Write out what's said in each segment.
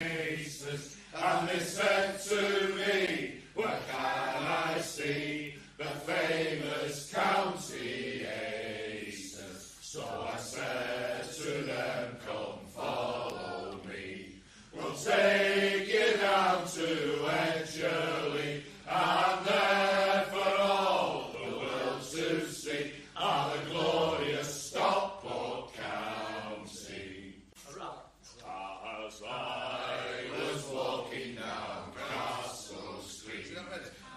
And they said to me, where can I see the famous county aces? So I said to them, come follow me. We'll take you down to Edgerley, and there for all the world to see are the glorious Stockport County. As I was walking down Castle Street,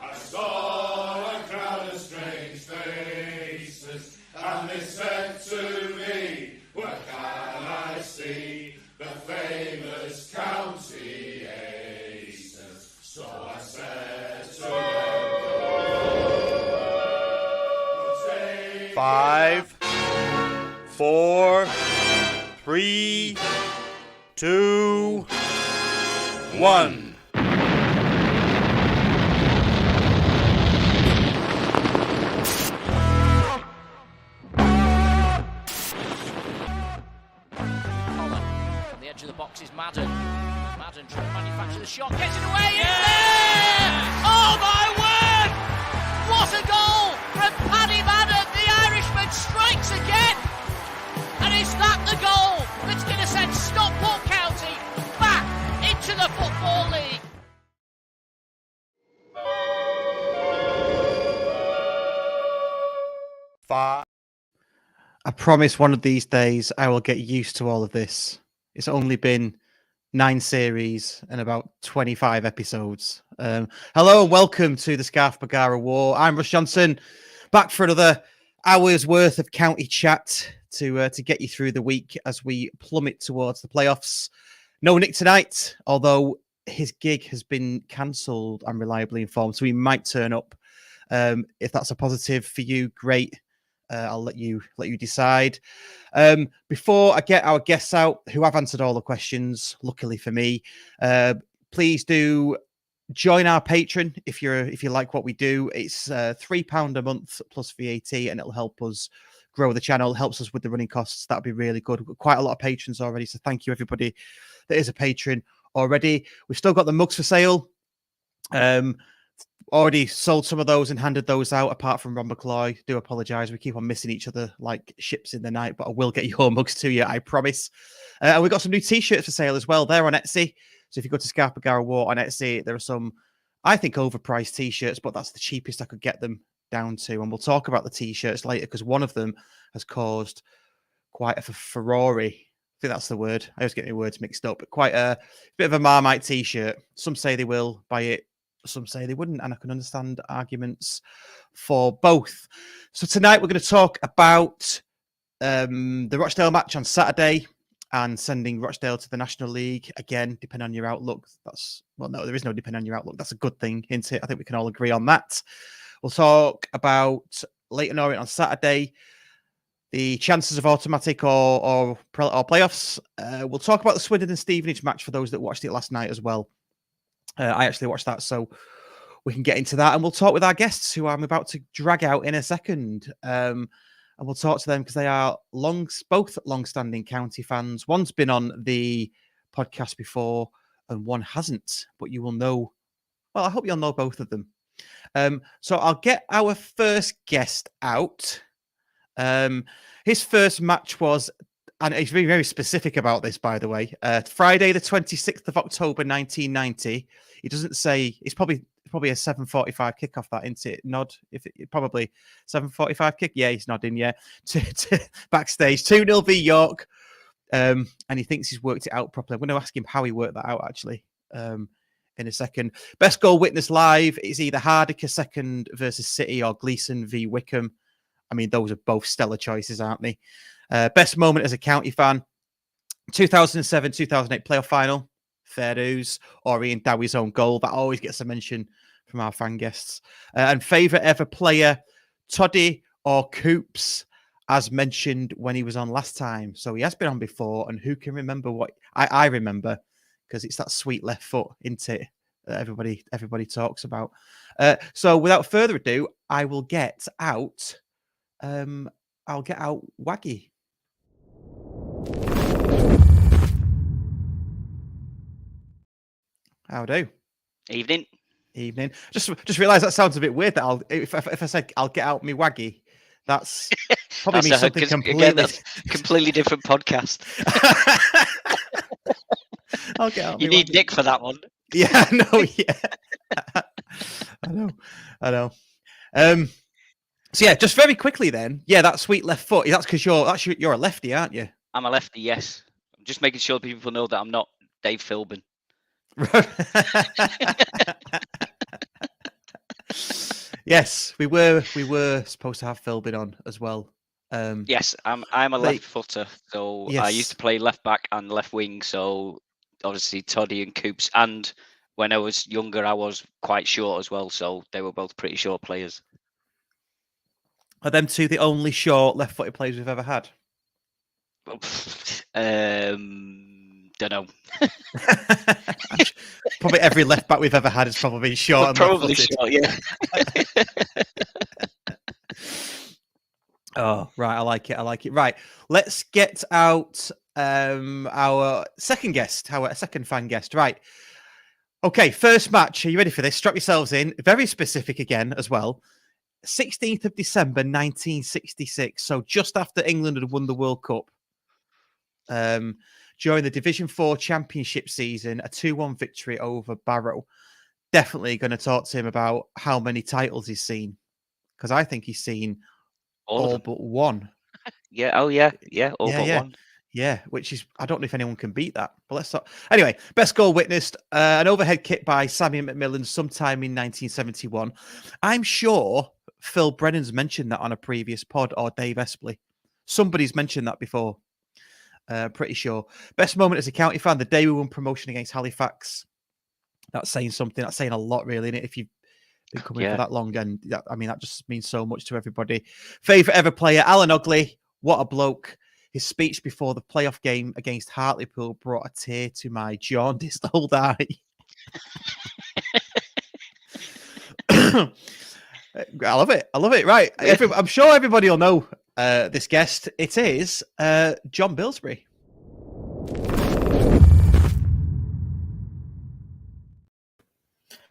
I saw a crowd of strange faces, and they said to me, where can I see the famous county aces? So I said to them, 5, 4, 3, 2, 1. On the edge of the box is Madden. Madden trying to manufacture the shot, gets it away, it's there! Oh my word! What a goal from Paddy Madden! The Irishman strikes again! And is that the goal that's going to send Stockport County back into the Football League? I promise one of these days I will get used to all of this. It's only been 9 series and about 25 episodes. Hello and welcome to the Scarf Bagara War. I'm Russ Johnson, back for another hour's worth of county chat to get you through the week as we plummet towards the playoffs. No Nick tonight, although his gig has been cancelled, I'm reliably informed, so he might turn up. If that's a positive for you, great. I'll let you decide. Before I get our guests out, who have answered all the questions, luckily for me, please do join our Patreon if you like what we do. It's £3 a month plus VAT, and it'll help us grow the channel. Helps us with the running costs. That'd be really good. We've got quite a lot of patrons already, so thank you everybody that is a patron already. We've still got the mugs for sale. Already sold some of those and handed those out, apart from Ron McCloy. Do apologise. We keep on missing each other like ships in the night, but I will get your mugs to you, I promise. And we've got some new T-shirts for sale as well. They're on Etsy. So if you go to Scarf Bagara War on Etsy, there are some, I think, overpriced T-shirts, but that's the cheapest I could get them down to. And we'll talk about the T-shirts later because one of them has caused quite a furore. I think that's the word. I always get my words mixed up. But quite a bit of a Marmite T-shirt. Some say they will buy it. Some say they wouldn't, and I can understand arguments for both. So tonight we're going to talk about the Rochdale match on Saturday and sending Rochdale to the National League. Again, depending on your outlook. No, there is no depending on your outlook. That's a good thing, isn't it? I think we can all agree on that. We'll talk about Leyton Orient on Saturday, the chances of automatic or playoffs. We'll talk about the Swindon and Stevenage match for those that watched it last night as well. I actually watched that, so we can get into that. And we'll talk with our guests, who I'm about to drag out in a second. And we'll talk to them because they are both long-standing county fans. One's been on the podcast before and one hasn't, but you will know. Well, I hope you'll know both of them. So I'll get our first guest out. His first match was, and he's very, very specific about this, by the way, Friday, the 26th of October, 1990. He doesn't say, it's probably a 7:45 kickoff, that, isn't it? Nod, probably 7:45 kick. Yeah, he's nodding, yeah. To backstage, 2-0 v York. And he thinks he's worked it out properly. I'm going to ask him how he worked that out, actually, in a second. Best goal witnessed live is either Hardiker second versus City or Gleeson v Wickham. I mean, those are both stellar choices, aren't they? Best moment as a county fan, 2007-2008 playoff final, fair dues, or Ian Dowie's own goal. That always gets a mention from our fan guests. And favourite ever player, Toddy or Coops, as mentioned when he was on last time. So he has been on before, and who can remember what I remember, because it's that sweet left foot, isn't it, that everybody talks about. So without further ado, I will get out Waggy. How do? Evening. Evening. Just realised that sounds a bit weird. That if I said I'll get out me waggy, that's probably means something completely. Again, that's completely different podcast. I'll get out. You need waggy. Nick for that one. Yeah, I know. Yeah, I know. So yeah, just very quickly then. Yeah, that sweet left foot. That's because you're a lefty, aren't you? I'm a lefty. Yes. I'm just making sure people know that I'm not Dave Philbin. Yes, we were supposed to have Philbin on as well. Yes, I'm a left footer, so yes. I used to play left back and left wing. So obviously Toddy and Coops, and when I was younger, I was quite short as well. So they were both pretty short players. Are them two the only short left-footed players we've ever had? Don't know. Probably every left back we've ever had has probably been short. And probably short, yeah. Oh, right. I like it. Right. Let's get out our second guest, our second fan guest. Right. Okay. First match. Are you ready for this? Strap yourselves in. Very specific again as well. 16th of December, 1966. So just after England had won the World Cup. During the Division 4 Championship season, a 2-1 victory over Barrow. Definitely going to talk to him about how many titles he's seen. Because I think he's seen all but one. Yeah. Oh, yeah. Yeah. All but one. Yeah, which is, I don't know if anyone can beat that. But let's talk. Anyway, best goal witnessed, an overhead kick by Sammy McMillan sometime in 1971. I'm sure Phil Brennan's mentioned that on a previous pod, or Dave Espley. Somebody's mentioned that before. Pretty sure. Best moment as a county fan, the day we won promotion against Halifax. That's saying something. That's saying a lot, really, isn't it? If you've been coming for that long, and that just means so much to everybody. Favourite ever player, Alan Ogley. What a bloke. His speech before the playoff game against Hartlepool brought a tear to my jaundiced old eye. I love it. Right. I'm sure everybody will know this guest. It is John Bilsbury.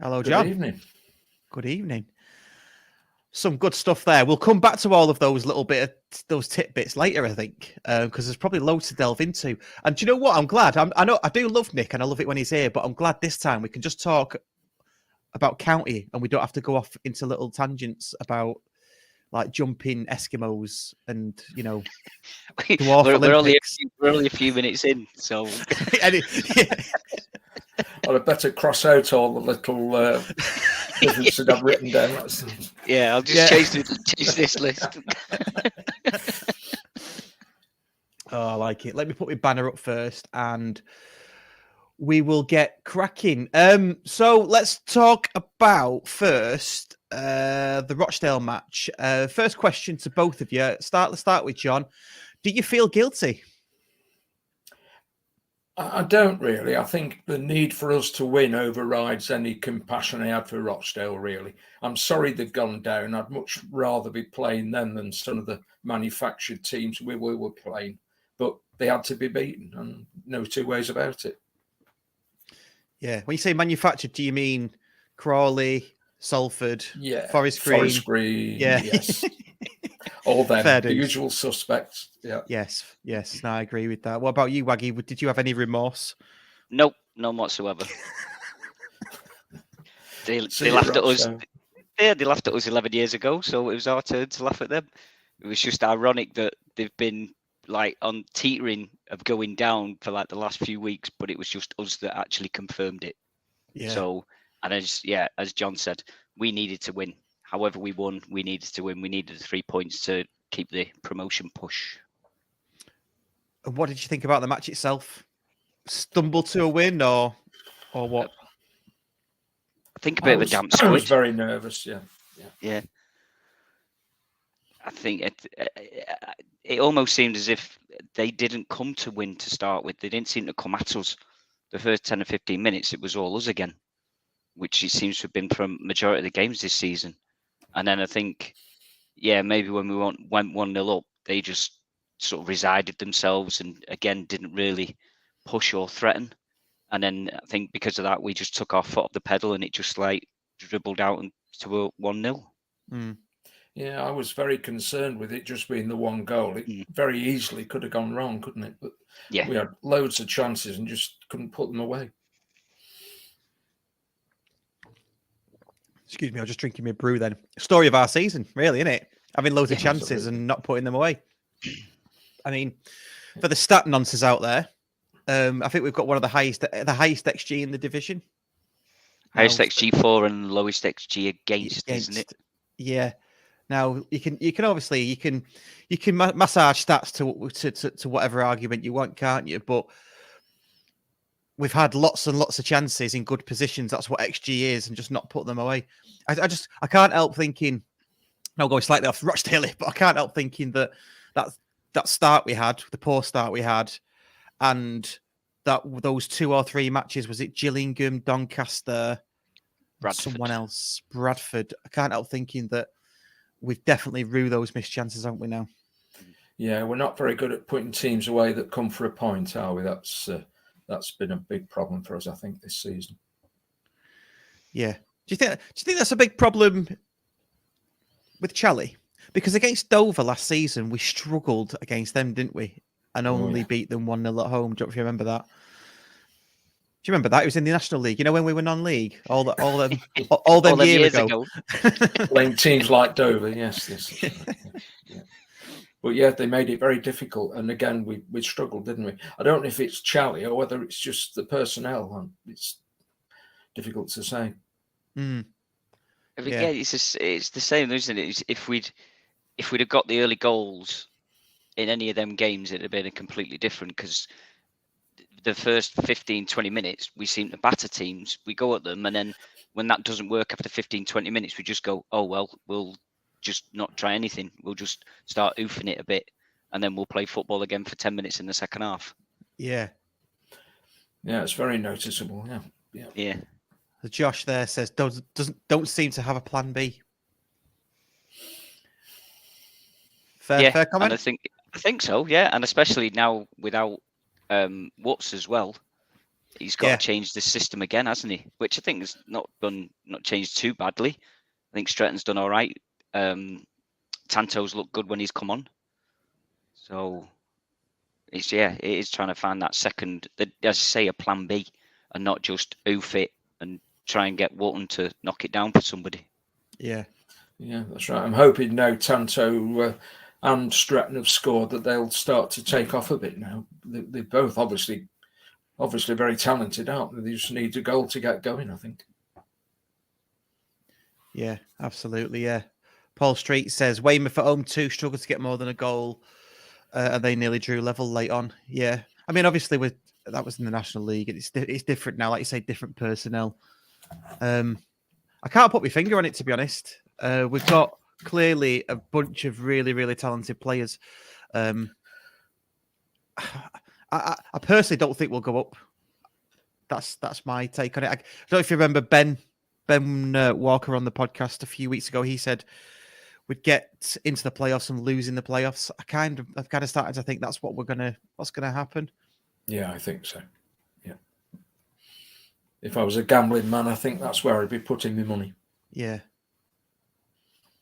Hello, John. Good evening. Good evening. Some good stuff there. We'll come back to all of those those tidbits later, I think, because there's probably loads to delve into. And do you know what? I'm glad. I know I do love Nick, and I love it when he's here. But I'm glad this time we can just talk about county, and we don't have to go off into little tangents about like jumping Eskimos and dwarf Olympics. We're only a few minutes in, so. I'd better cross out all the little differences I've written down. Yeah, I'll just change this list. Oh, I like it. Let me put my banner up first, and we will get cracking. So let's talk about first the Rochdale match. First question to both of you. Let's start with John. Do you feel guilty? I don't really. I think the need for us to win overrides any compassion I had for Rochdale, really. I'm sorry they've gone down. I'd much rather be playing them than some of the manufactured teams we were playing. But they had to be beaten, and no two ways about it. Yeah. When you say manufactured, do you mean Crawley, Salford, Forest Green? Forest Green, yes. All them, the usual suspects. Yeah. Yes. No, I agree with that. What about you, Waggy? Did you have any remorse? Nope, none whatsoever. They laughed at us. Yeah, they laughed at us 11 years ago, so it was our turn to laugh at them. It was just ironic that they've been like on teetering of going down for like the last few weeks, but it was just us that actually confirmed it. Yeah. So, and as John said, we needed to win. However we won, we needed to win. We needed 3 points to keep the promotion push. And what did you think about the match itself? Stumble to a win or what? I think a bit of a damp squid. I was very nervous, yeah. I think it almost seemed as if they didn't come to win to start with. They didn't seem to come at us. The first 10 or 15 minutes, it was all us again, which it seems to have been from majority of the games this season. And then I think, maybe when we went 1-0 up, they just sort of resided themselves and again didn't really push or threaten. And then I think because of that, we just took our foot off the pedal and it just like dribbled out to a 1-0. Yeah, I was very concerned with it just being the one goal. It very easily could have gone wrong, couldn't it? But Yeah, we had loads of chances and just couldn't put them away. Excuse me, I was just drinking my brew then. Story of our season, really, isn't it? Having loads of chances absolutely. and not putting them away. I mean, for the stat nonsense out there, I think we've got one of the highest XG in the division. highest XG for and lowest XG against, isn't it? Yeah. Now you can obviously you can massage stats to whatever argument you want, can't you? But we've had lots and lots of chances in good positions. That's what XG is, and just not put them away. I can't help thinking. I'll go slightly off Rochdale, but I can't help thinking that start we had, the poor start we had, and that those 2 or 3 matches, was it Gillingham, Doncaster, someone else, Bradford? I can't help thinking that we've definitely rued those missed chances, haven't we now? Yeah, we're not very good at putting teams away that come for a point, are we? That's been a big problem for us, I think, this season. Yeah. Do you think that's a big problem with Charlie? Because against Dover last season, we struggled against them, didn't we? And only beat them 1-0 at home. Do you remember that? Do you remember that? It was in the National League. You know, when we were non-league, all them years ago. Playing teams like Dover, yes. Yeah. But yeah, they made it very difficult. And again, we struggled, didn't we? I don't know if it's Charlie or whether it's just the personnel. It's difficult to say. Yeah, it's the same, isn't it? If we'd have got the early goals in any of them games, it'd have been a completely different, because the first 15-20 minutes we seem to batter teams. We go at them, and then when that doesn't work after 15-20 minutes, we just go, oh well, we'll just not try anything. We'll just start oofing it a bit, and then we'll play football again for 10 minutes in the second half. Yeah, it's very noticeable. Yeah. Josh there says don't seem to have a plan B. Fair comment. And I think so. Yeah, and especially now without Watts as well, he's got to change the system again, hasn't he? Which I think has not changed too badly. I think Stretton's done all right. Tanto's looked good when he's come on. So it is trying to find that second, as I say, a plan B, and not just oof it and try and get Walton to knock it down for somebody. Yeah, that's right. I'm hoping now Tanto and Stratton have scored, that they'll start to take off a bit now. They're both obviously very talented, aren't they? They just need a goal to get going, I think. Yeah, absolutely. Yeah. Paul Street says Weymouth at home too struggled to get more than a goal, and they nearly drew level late on. Yeah, I mean, obviously that was in the National League. It's different now, like you say, different personnel. I can't put my finger on it, to be honest. We've got clearly a bunch of really, really talented players. I personally don't think we'll go up. That's my take on it. I don't know if you remember Ben Walker on the podcast a few weeks ago. He said we'd get into the playoffs and lose in the playoffs. I've kind of started to think that's what's gonna happen. Yeah, I think so. Yeah. If I was a gambling man, I think that's where I'd be putting my money. Yeah.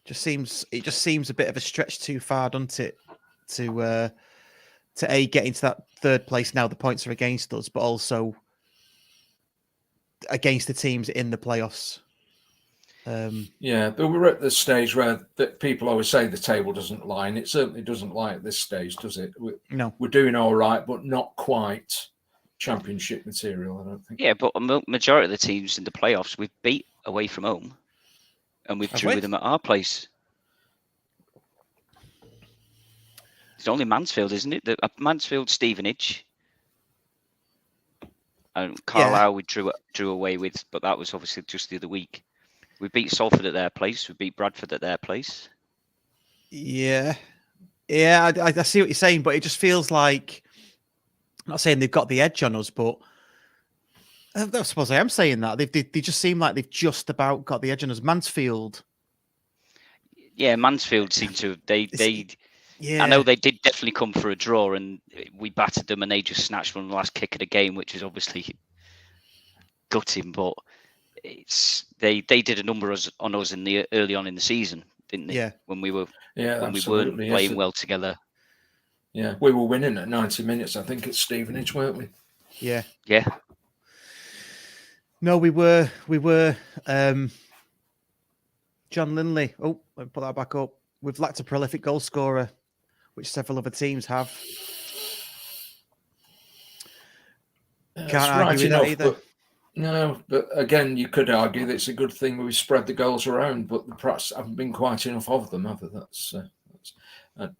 It just seems a bit of a stretch too far, doesn't it? To get into that third place now. The points are against us, but also against the teams in the playoffs. But we're at the stage where people always say the table doesn't lie, and it certainly doesn't lie at this stage, does it? No. We're doing all right, but not quite championship material, I don't think. Yeah, but a majority of the teams in the playoffs we've beat away from home, and we've drew with them at our place. It's only Mansfield, isn't it? Mansfield, Stevenage, and Carlisle we drew away with, but that was obviously just the other week. We beat Salford at their place. We beat Bradford at their place. Yeah, I see what you're saying, but it just feels like, I'm not saying they've got the edge on us, but I suppose I am saying that. They just seem like they've just about got the edge on us. Mansfield. Yeah, Mansfield seemed to. Yeah. I know they did definitely come for a draw, and we battered them, and they just snatched one the last kick of the game, which is obviously gutting, but they did a number on us early on in the season, didn't they? Yeah. When we weren't absolutely. playing well together. Yeah, we were winning at 90 minutes, I think, at Stevenage, weren't we? Yeah. Yeah. No, we were. John Linley. Oh, let me put that back up. We've lacked a prolific goal scorer, which several other teams have. Can't argue with that either. But again, you could argue that it's a good thing we've spread the goals around, but perhaps haven't been quite enough of them, have there?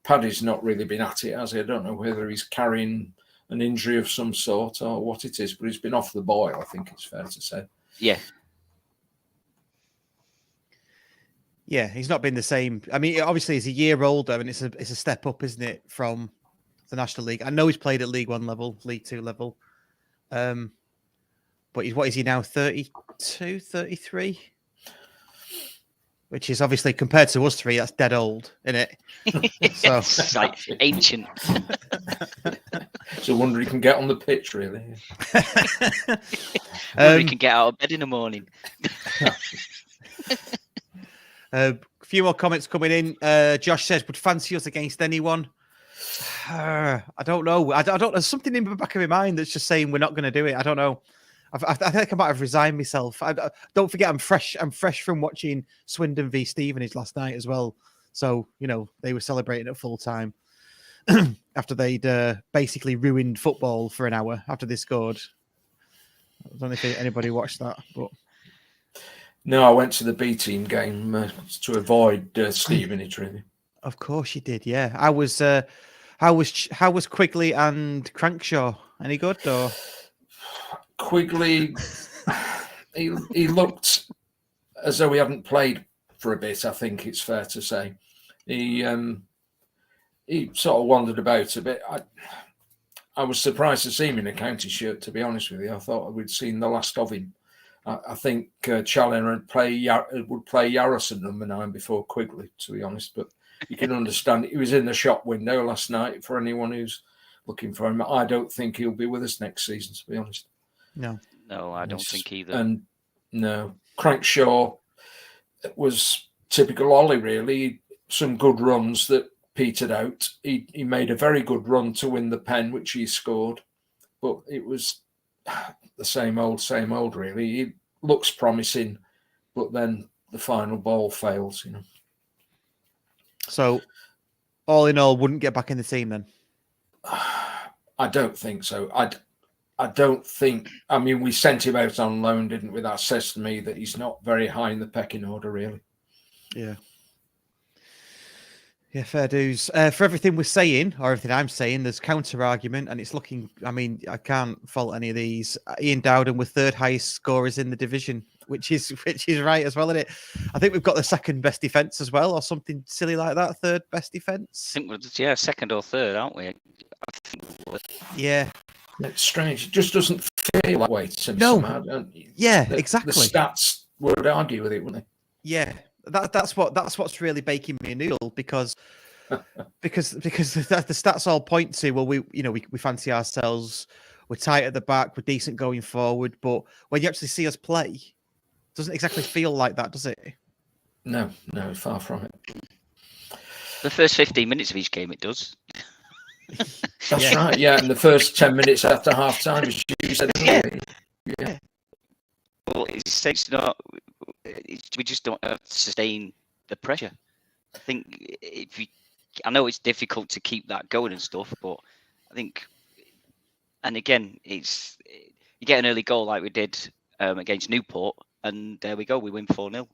Paddy's not really been at it, has he? I don't know whether he's carrying an injury of some sort or what it is, but he's been off the boil, I think it's fair to say. Yeah. Yeah, he's not been the same. I mean, obviously, he's a year older, and it's a step up, isn't it, from the National League? I know he's played at League One level, League Two level. But what is he now, 32, 33? Which is obviously, compared to us three, that's dead old, isn't it? So It's like ancient. It's a wonder he can get on the pitch, really. He can get out of bed in the morning. A few more comments coming in. Josh says, would fancy us against anyone? I don't know. I don't. There's something in the back of my mind that's just saying we're not going to do it. I don't know. I think I might have resigned myself. Don't forget, I'm fresh from watching Swindon v Stevenage last night as well. So, they were celebrating at full time after they'd basically ruined football for an hour after they scored. I don't know if anybody watched that, but no, I went to the B team game to avoid Stevenage, really. Of course you did, yeah. How was Quigley and Crankshaw? Any good or? Quigley, he looked as though he hadn't played for a bit. I think it's fair to say he sort of wandered about a bit. I was surprised to see him in a county shirt. To be honest with you, I thought we'd seen the last of him. I think Challoner would play Yarrison number 9 before Quigley. To be honest, but you can understand he was in the shop window last night. For anyone who's looking for him, I don't think he'll be with us next season. To be honest. No, I don't think either. And no, Crankshaw was typical Ollie, really. Some good runs that petered out. He made a very good run to win the pen, which he scored, but it was the same old, really. He looks promising, but then the final ball fails, So, all in all, wouldn't get back in the team then? I don't think so. I don't think. I mean, we sent him out on loan, didn't we? That says to me that he's not very high in the pecking order, really. Yeah. Yeah, fair dues. For everything we're saying, or everything I'm saying, there's counter argument, and it's looking. I mean, I can't fault any of these. Ian Dowden with third highest scorers in the division, which is right as well, isn't it? I think we've got the second best defense as well, or something silly like that. Third best defense. I think we're second or third, aren't we? Yeah. It's strange. It just doesn't feel that way to me. No. Somehow. Exactly. The stats would argue with it, wouldn't they? Yeah. That's what's really baking me a noodle because the stats all point to, well, we fancy ourselves, we're tight at the back, we're decent going forward, but when you actually see us play, it doesn't exactly feel like that, does it? No, far from it. The first 15 minutes of each game, it does. That's right. Yeah, and the first 10 minutes after half time, as you said. Yeah. Well, it's not. We just don't sustain the pressure. I think I know it's difficult to keep that going and stuff, but I think, and again, you get an early goal like we did against Newport, and there we go, we win 4-0.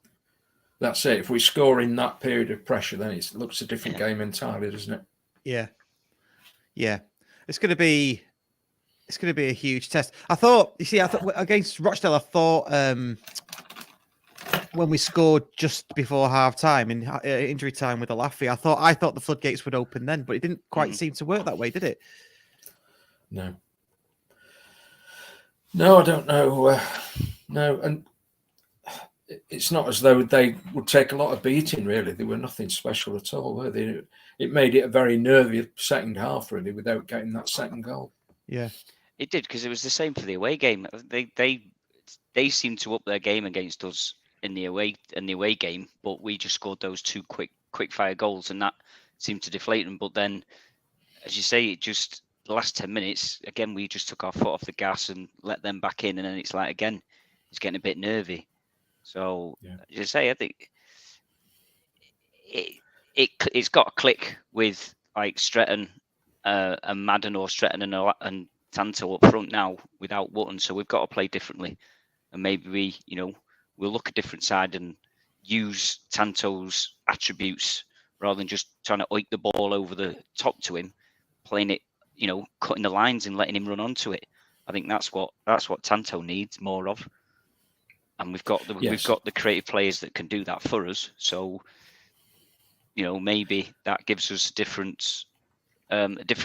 That's it. If we score in that period of pressure, then it looks a different game entirely, doesn't it? Yeah. It's going to be a huge test. I thought against Rochdale, I thought when we scored just before half time in injury time with Alafi, I thought the floodgates would open then, but it didn't quite seem to work that way, did it? No, I don't know. No, and it's not as though they would take a lot of beating, really. They were nothing special at all, were they? It made it a very nervy second half, really, without getting that second goal. Yeah. It did, because it was the same for the away game. They they seemed to up their game against us in the away game, but we just scored those two quick fire goals, and that seemed to deflate them. But then, as you say, it just the last 10 minutes again, we just took our foot off the gas and let them back in, and then it's like again, it's getting a bit nervy. So as you say, I think it's got a click with like Stretton and Madden, or Stretton and Tanto up front now without Wootton. So we've got to play differently, and maybe we'll look a different side and use Tanto's attributes rather than just trying to oik the ball over the top to him, playing it, cutting the lines and letting him run onto it. I think that's what Tanto needs more of, and we've got the creative players that can do that for us. So maybe that gives us a different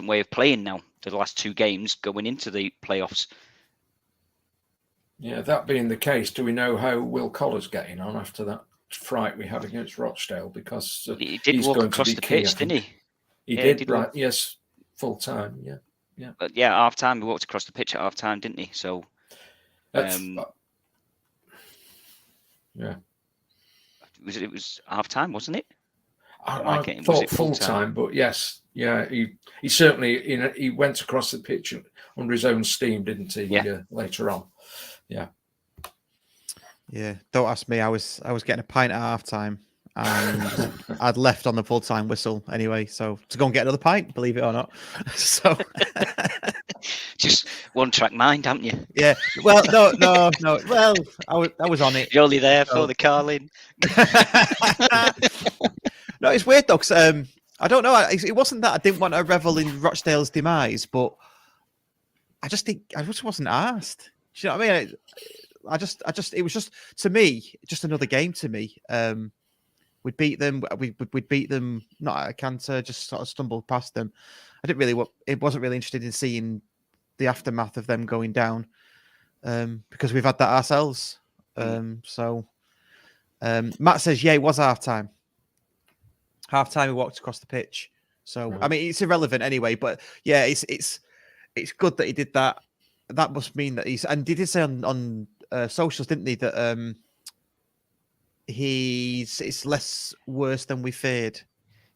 way of playing now. The last two games going into the playoffs. Yeah, that being the case, do we know how Will Collar's getting on after that fright we had against Rochdale? Because he did walk across the pitch, didn't he? He did, right? Yes, full time. Yeah. But half time. He walked across the pitch at half time, didn't he? So, yeah. It was half time, wasn't it? I thought full time, but yes, he certainly he went across the pitch under his own steam, didn't he? Yeah. Later on, yeah. Don't ask me. I was getting a pint at half time, and I'd left on the full time whistle anyway, so to go and get another pint, believe it or not. So just one track mind, haven't you? Yeah. Well, no. Well, I was on it. You're only there for the Carlin. No, it's weird though, because I don't know. It wasn't that I didn't want to revel in Rochdale's demise, but I just wasn't asked. Do you know what I mean? It was just, to me, just another game to me. We'd beat them. We'd beat them not at a canter, just sort of stumbled past them. It wasn't really interested in seeing the aftermath of them going down, because we've had that ourselves. So Matt says, it was half time. Half time, we walked across the pitch. So I mean, it's irrelevant anyway. But yeah, it's good that he did that. That must mean that and he did say on socials, didn't he, that it's less worse than we feared.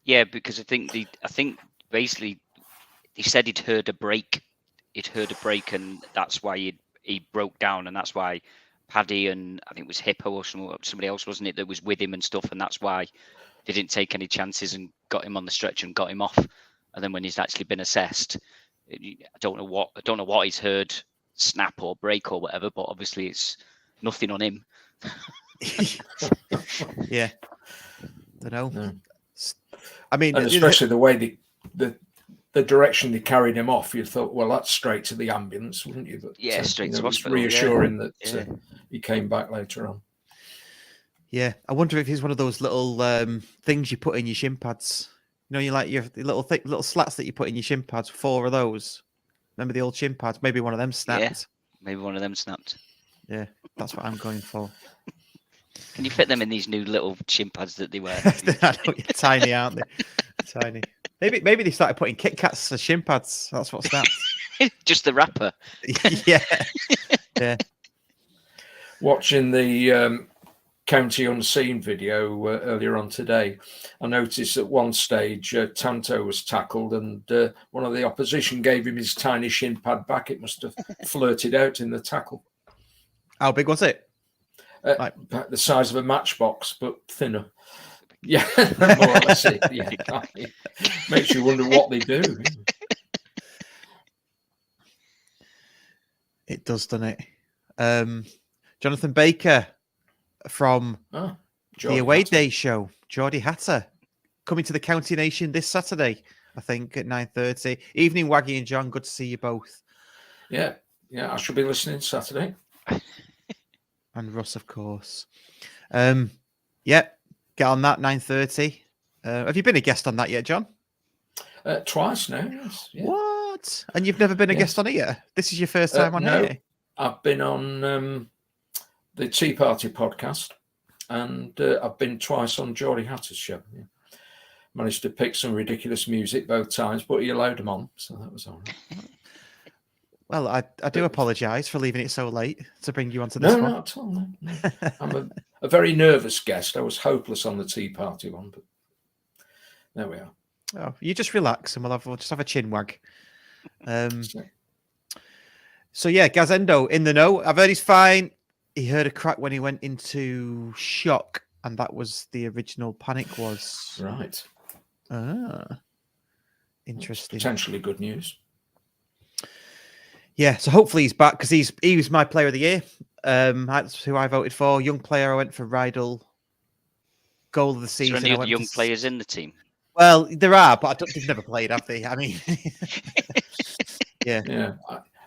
Yeah, because I think basically he said he'd heard a break. And that's why he broke down, and that's why Paddy and I think it was Hippo or somebody else, wasn't it, that was with him and stuff, and that's why they didn't take any chances and got him on the stretcher and got him off. And then when he's actually been assessed, I don't know what he's heard, snap or break or whatever, but obviously it's nothing on him. Yeah, don't know. No. I mean, and especially the way the direction they carried him off, you thought, well, that's straight to the ambulance, wouldn't you? But straight to hospital. Reassuring that he came back later on. Yeah, I wonder if he's one of those little things you put in your shin pads. You like your little slats that you put in your shin pads. 4 of those. Remember the old shin pads? Maybe one of them snapped. Yeah, maybe one of them snapped. Yeah, that's what I'm going for. Can you fit them in these new little shin pads that they wear? Tiny, aren't they? Tiny. Maybe they started putting Kit Kats as shin pads. That's what snapped. Just the wrapper. Yeah. Watching the County Unseen video earlier on today, I noticed at one stage Tanto was tackled, and one of the opposition gave him his tiny shin pad back. It must have flirted out in the tackle. How big was it? Like the size of a matchbox, but thinner. Yeah, more or less. Yeah, makes you wonder what they do. It does, doesn't it? Jonathan Baker from the Away Day show, Geordie Hatter, coming to the County Nation this Saturday, I think, at 9:30. Evening, Waggy and John. Good to see you both. Yeah, I shall be listening Saturday. And Russ, of course. Get on that, 9:30. Have you been a guest on that yet, John? Twice now, yes. Yeah. What? And you've never been a guest on here? This is your first time on here? I've been on the Tea Party podcast, and I've been twice on Geordie Hatter's show. Yeah. Managed to pick some ridiculous music both times, but he allowed them on, so that was all right. Well, I do apologise for leaving it so late to bring you onto this No, one. not at all. No. I'm a very nervous guest. I was hopeless on the Tea Party one, but there we are. Oh, you just relax and we'll just have a chin wag. So yeah, Gazendo in the know. I've heard he's fine. He heard a crack when he went into shock, and that was the original panic was. Right. Interesting. Potentially good news. Yeah, so hopefully he's back because he was my player of the year. That's who I voted for. Young player, I went for Rydell. Goal of the season. Is there any other young players in the team? Well, there are, but they've never played, have they? I mean, yeah.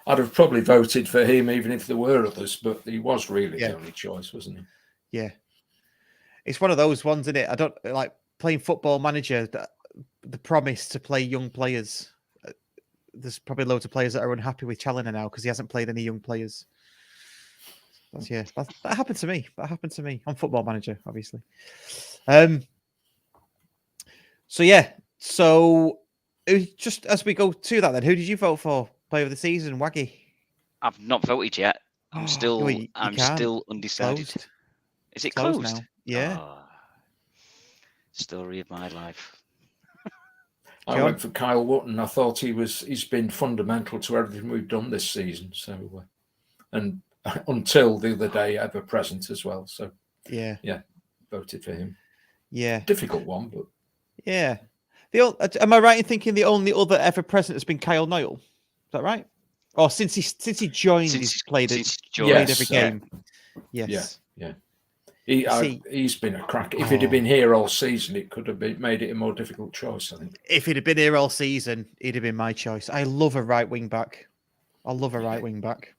I'd have probably voted for him even if there were others, but he was really the only choice, wasn't he? Yeah, it's one of those ones, isn't it? I don't like playing Football Manager. The promise to play young players. There's probably loads of players that are unhappy with Challoner now because he hasn't played any young players. That happened to me. That happened to me on Football Manager, obviously. So just as we go to that, then who did you vote for? Player of the season, Waggy. I've not voted yet. I'm still still undecided. Closed. Is it closed now? Yeah. Oh, story of my life. I went for Kyle Wotton. I thought he's been fundamental to everything we've done this season. So, and until the other day, ever present as well. So, yeah, voted for him. Yeah, difficult one, but yeah. Am I right in thinking the only other ever present has been Kyle Noyle? Is that right? Or since he joined, he's played every game. Yes. Yeah. He's been a crack. If he'd have been here all season, it could have made it a more difficult choice, I think. If he'd have been here all season, he'd have been my choice. I love a right wing back. I love a right wing back.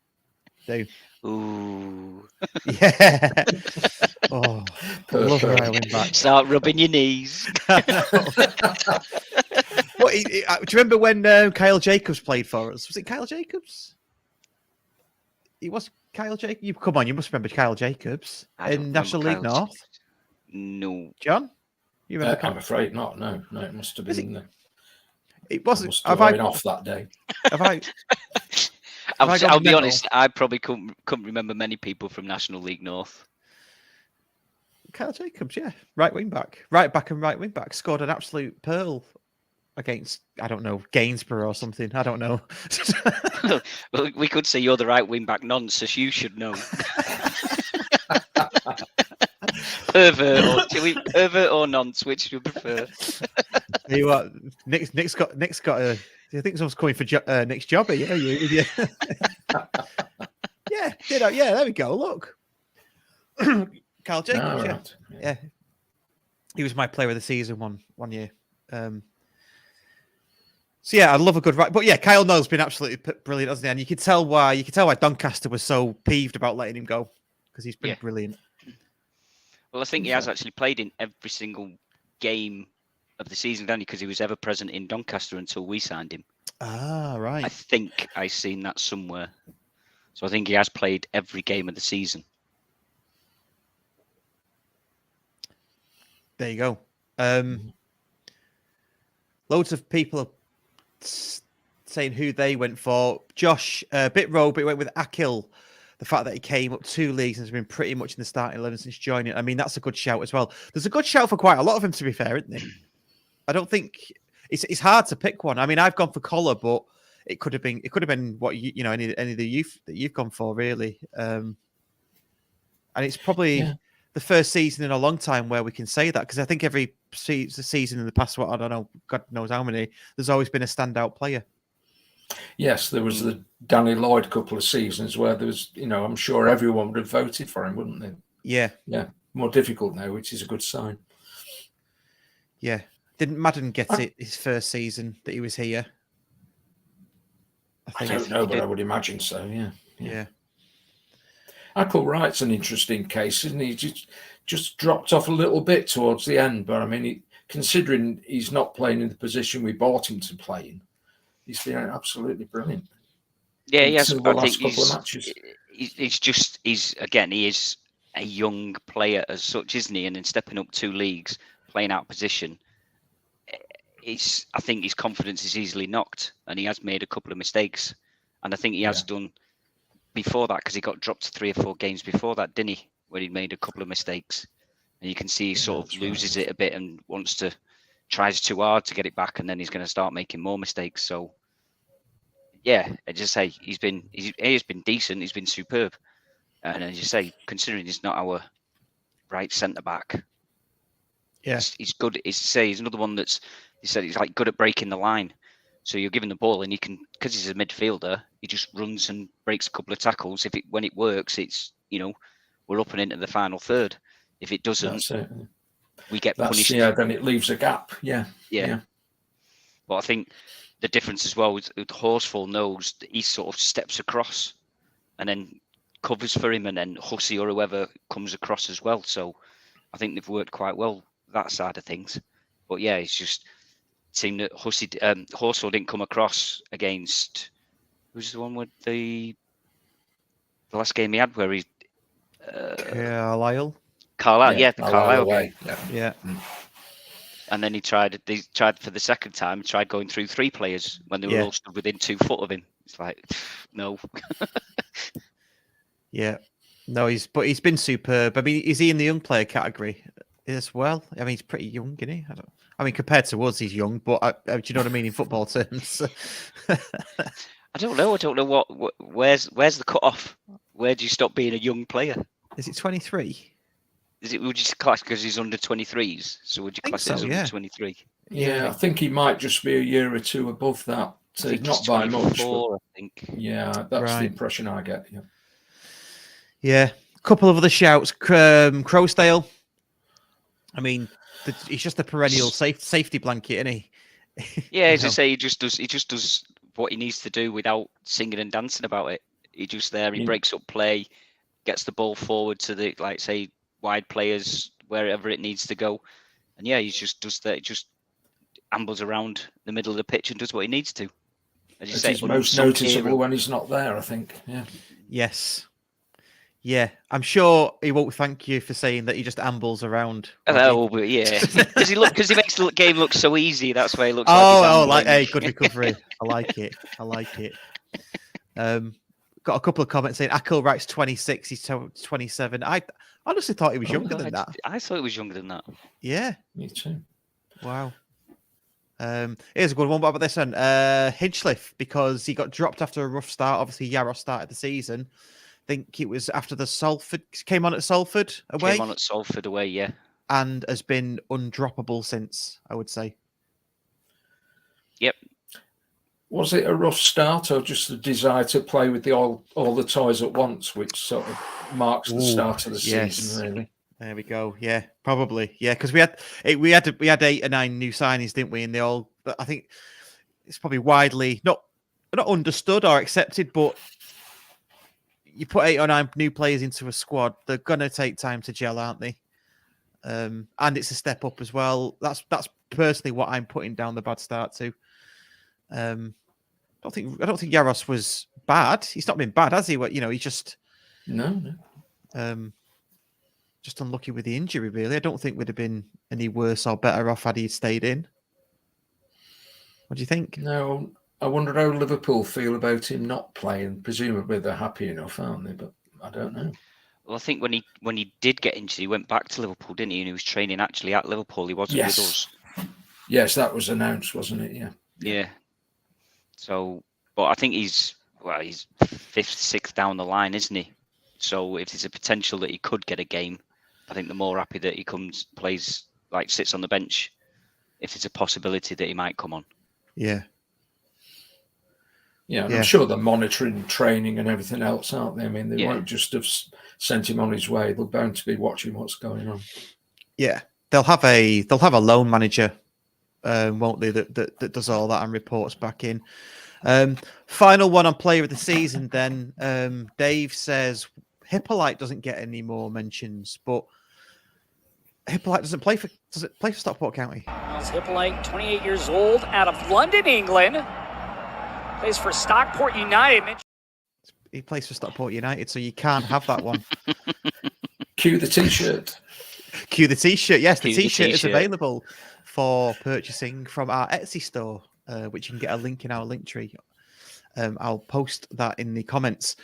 Do. Ooh. Yeah. Oh, I love a right wing back. Start rubbing your knees. Do you remember when Kyle Jacobs played for us? Was it Kyle Jacobs? It was Kyle Jacobs. Come on, you must remember Kyle Jacobs in National League North. No, John, you remember? I'm afraid not. No, it must have been. It wasn't. Have I been off that day? Have I? I'll be honest. I probably couldn't remember many people from National League North. Kyle Jacobs, yeah, right wing back, right back, and right wing back scored an absolute pearl against, I don't know, Gainsborough or something. I don't know. Well, we could say you're the right wing back nonsense. You should know. Pervert or nonce, which do you prefer? You what? Nick's got a. I think someone's coming for Nick's job. Yeah, you idiot. Yeah, there we go. Look, Kyle Jacobs. Right. Yeah, he was my player of the season one year. So yeah, I love a good right, but yeah, Kyle Noyle's been absolutely brilliant, hasn't he? And you can tell why Doncaster was so peeved about letting him go because he's been brilliant. Well, I think he has actually played in every single game of the season, didn't he? Because he was ever present in Doncaster until we signed him. Ah, right. I think I've seen that somewhere. So I think he has played every game of the season. There you go. Loads of people are saying who they went for. Josh, bit rogue, but he went with Akil. The fact that he came up 2 leagues and has been pretty much in the starting 11 since joining. I mean, that's a good shout as well. There's a good shout for quite a lot of them, to be fair, isn't there? I don't think it's hard to pick one. I mean, I've gone for Collar, but it could have been what any of the youth that you've gone for, really. And it's probably the first season in a long time where we can say that, because I think every season in the past, I don't know, God knows how many, there's always been a standout player. Yes, there was the Danny Lloyd couple of seasons where there was, I'm sure everyone would have voted for him, wouldn't they? Yeah. Yeah. More difficult now, which is a good sign. Yeah. Didn't Madden get it his first season that he was here? I don't know, but I would imagine so, Yeah. Akil Wright's an interesting case, isn't he? Just dropped off a little bit towards the end, but I mean, considering he's not playing in the position we bought him to play in, he's been absolutely brilliant. Yeah, he has. I think he's he is a young player as such, isn't he? And then stepping up 2 leagues, playing out of position, I think his confidence is easily knocked, and he has made a couple of mistakes. And I think he has done before that, because he got dropped 3 or 4 games before that, didn't he? Where he made a couple of mistakes. And you can see he sort of loses it a bit and tries too hard to get it back, and then he's going to start making more mistakes. So, yeah, I just say he's been decent. He's been superb. And as you say, considering he's not our right centre back, he's good. He's another one he's like good at breaking the line. So you're giving the ball, and he can, because he's a midfielder, he just runs and breaks a couple of tackles. When it works, it's we're up and into the final third. If it doesn't, we get punished. Yeah, then it leaves a gap. Yeah. But I think the difference as well is Horsfall knows that he sort of steps across and then covers for him, and then Hussey or whoever comes across as well. So I think they've worked quite well that side of things. But yeah, it's just seemed that Horsfall didn't come across against, who's the one with the last game he had where he Carlisle. Carlisle away. Yeah. And then he tried for the second time, tried going through 3 players when they were all stood within 2 foot of him. It's like, no. Yeah. No, he's been superb. I mean, is he in the young player category as well? I mean, he's pretty young, isn't he? I mean, compared to us, he's young, but do you know what I mean in football terms? I don't know. Where's the cut-off? Where do you stop being a young player? Is it 23? Would you class, because he's under 23s? So would you class it as under 23? Yeah, I think he might just be a year or 2 above that. So not by much. But, I think. Yeah, that's the impression I get. Yeah. A couple of other shouts. Crowsdale. I mean, he's just a perennial safety blanket, isn't he? Yeah, as I say, he just does what he needs to do without singing and dancing about it. He's just there. He breaks up play, gets the ball forward to the, like, say, wide players, wherever it needs to go. And yeah, he just does that. He just ambles around the middle of the pitch and does what he needs to. As you say, he's most noticeable when he's not there, I think. Yeah. Yes. Yeah, I'm sure he won't thank you for saying that he just ambles around. Oh, but yeah, because he makes the game look so easy. That's why he looks. Hey, good recovery. I like it. Got a couple of comments saying Ackle writes 26. He's 27. I honestly thought he was younger than that. I thought he was younger than that. Yeah, me too. Wow. Here's a good one. What about this one? Hinchcliffe, because he got dropped after a rough start. Obviously, Yarrow started the season. I think it was after the Salford came on at Salford away. Came on at Salford away, yeah. And has been undroppable since, I would say. Yep. Was it a rough start, or just the desire to play with all the toys at once, which sort of marks the start of the season, really? There we go. Yeah, probably. Yeah, because we had 8 or 9 new signings, didn't we? And they all, I think, it's probably widely not understood or accepted, but you put 8 or 9 new players into a squad, they're gonna take time to gel, aren't they? And it's a step up as well. That's personally what I'm putting down the bad start to. I don't think Yaros was bad. He's not been bad, has he? He's just no. Just unlucky with the injury, really. I don't think we'd have been any worse or better off had he stayed in. What do you think? No, I wonder how Liverpool feel about him not playing. Presumably they're happy enough, aren't they? But I don't know. Well, I think when he did get injured, he went back to Liverpool, didn't he? And he was training actually at Liverpool. He wasn't with us. Yes, that was announced, wasn't it? Yeah. Yeah. So, but I think he's 5th, 6th down the line, isn't he? So if there's a potential that he could get a game, I think the more happy that he plays, like sits on the bench, if there's a possibility that he might come on. Yeah. Yeah, I'm sure they're monitoring training and everything else, aren't they? I mean, they won't just have sent him on his way. They're bound to be watching what's going on. Yeah, they'll have a loan manager, won't they? That does all that and reports back in. Final one on player of the season. Then Dave says Hippolyte doesn't get any more mentions, but Hippolyte does it play for Stockport County? Hippolyte, 28 years old, out of London, England. Plays for Stockport United. He plays for Stockport United, so you can't have that one. Cue the T-shirt. Cue the T-shirt. Yes, the T-shirt is available for purchasing from our Etsy store, which you can get a link in our link tree. I'll post that in the comments.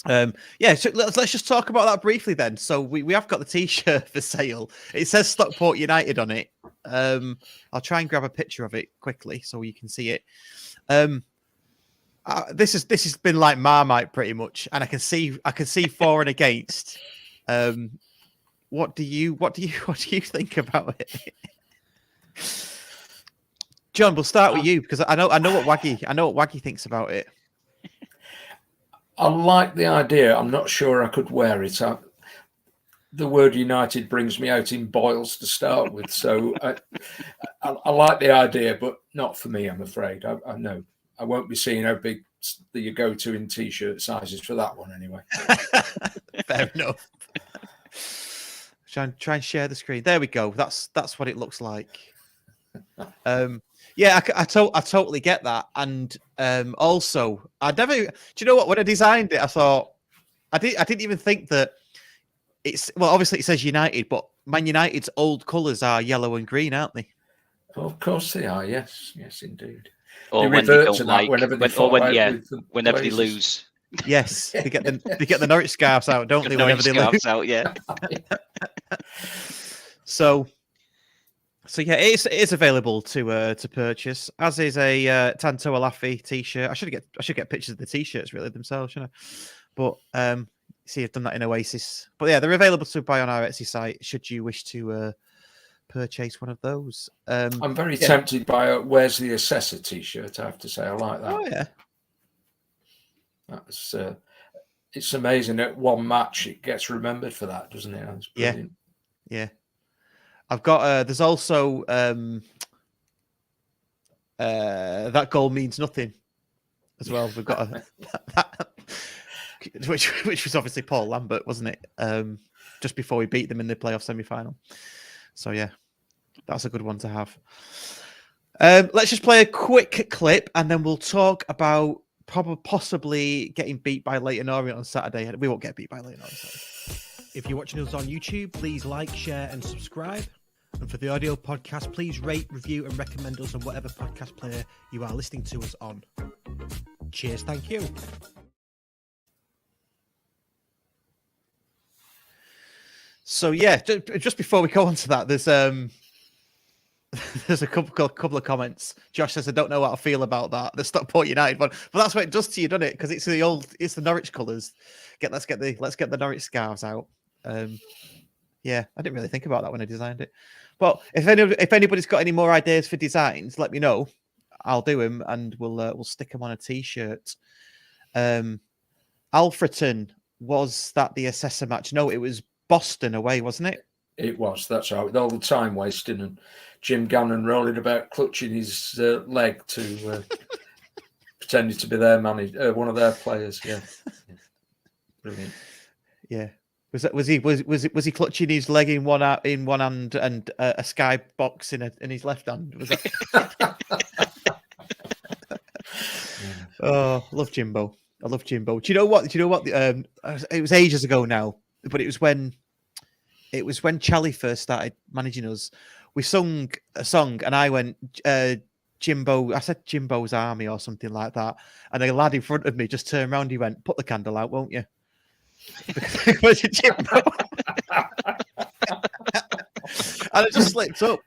Yeah, so let's just talk about that briefly then. So we have got the t-shirt for sale. It says Stockport United on it. I'll try and grab a picture of it quickly so you can see it. This has been like Marmite pretty much, and I can see for and against. What do you think about it? John, we'll start with you because I know what Waggy thinks about it. I like the idea. I'm not sure I could wear it. The word United brings me out in boils to start with. So I like the idea, but not for me, I'm afraid. I know I won't be seeing how big you go to in t-shirt sizes for that one anyway. Fair enough. Try and share the screen. There we go. That's what it looks like. Yeah, I totally get that. And also, do you know what? When I designed it, I thought I didn't even think that obviously it says United, but Man United's old colours are yellow and green, aren't they? Oh, of course they are. Yes, indeed. Or they when they don't like, whenever they lose. Yes, they get the Norwich scarves out, don't they? Whenever they lose, out, yeah. So yeah, it is available to purchase, as is a Tanto Alafi t-shirt. I should get pictures of the t-shirts really themselves, shouldn't I? But see, I've done that in Oasis. But yeah, they're available to buy on our Etsy site. Should you wish to purchase one of those? I'm very tempted by Where's the Assessor t-shirt. I have to say, I like that. Oh yeah, that's it's amazing. At one match, it gets remembered for that, doesn't it? That's brilliant. Yeah. I've got. There's also that goal means nothing as well. We've got which was obviously Paul Lambert, wasn't it? Just before we beat them in the playoff semi-final. So yeah, that's a good one to have. Let's just play a quick clip, and then we'll talk about possibly getting beat by Leyton Orient on Saturday. We won't get beat by Leyton Orient. Sorry. If you're watching us on YouTube, please like, share, and subscribe. And for the audio podcast, please rate, review, and recommend us on whatever podcast player you are listening to us on. Cheers, thank you. So yeah, just before we go on to that, there's a couple of comments. Josh says, "I don't know how I feel about that. The Stockport United one, but that's what it does to you, doesn't it? Because it's the Norwich colours. Let's get the Norwich scarves out." Yeah, I didn't really think about that when I designed it. But if anybody's got any more ideas for designs, let me know. I'll do them, and we'll stick them on a t-shirt. Alfreton, was that the Assessor match? No, it was Boston away, wasn't it? It was. That's right. With all the time wasting and Jim Gannon rolling about clutching his leg to pretending to be their manager, one of their players. Yeah. Brilliant. Yeah. Was he clutching his leg in one hand and a sky box in his left hand? Was that? Oh, I love Jimbo. Do you know what? It was ages ago now, but it was when Charlie first started managing us. We sung a song, and I went Jimbo. I said Jimbo's Army or something like that, and a lad in front of me just turned around. He went, "Put the candle out, won't you?" It was a Jimbo. And I just slipped up.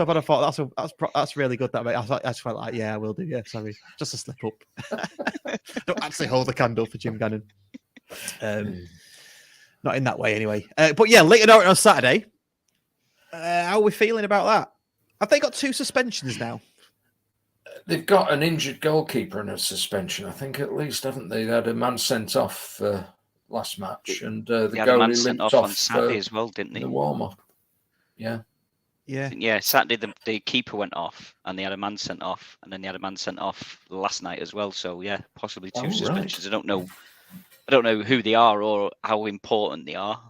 And I thought that's really good. That mate. I just felt like, yeah, I will do. Yeah, sorry, just a slip up. Don't actually hold the candle for Jim Gannon. Not in that way, anyway. But yeah, Leyton Orient on Saturday. How are we feeling about that? Have they got 2 suspensions now? They've got an injured goalkeeper and a suspension, I think, at least, haven't they? They had a man sent off last match, and the goalie limped off on Saturday as well, didn't they? The warm up. Yeah. Saturday the keeper went off, and they had a man sent off, and then they had a man sent off last night as well. So yeah, possibly 2 suspensions. Right. I don't know who they are or how important they are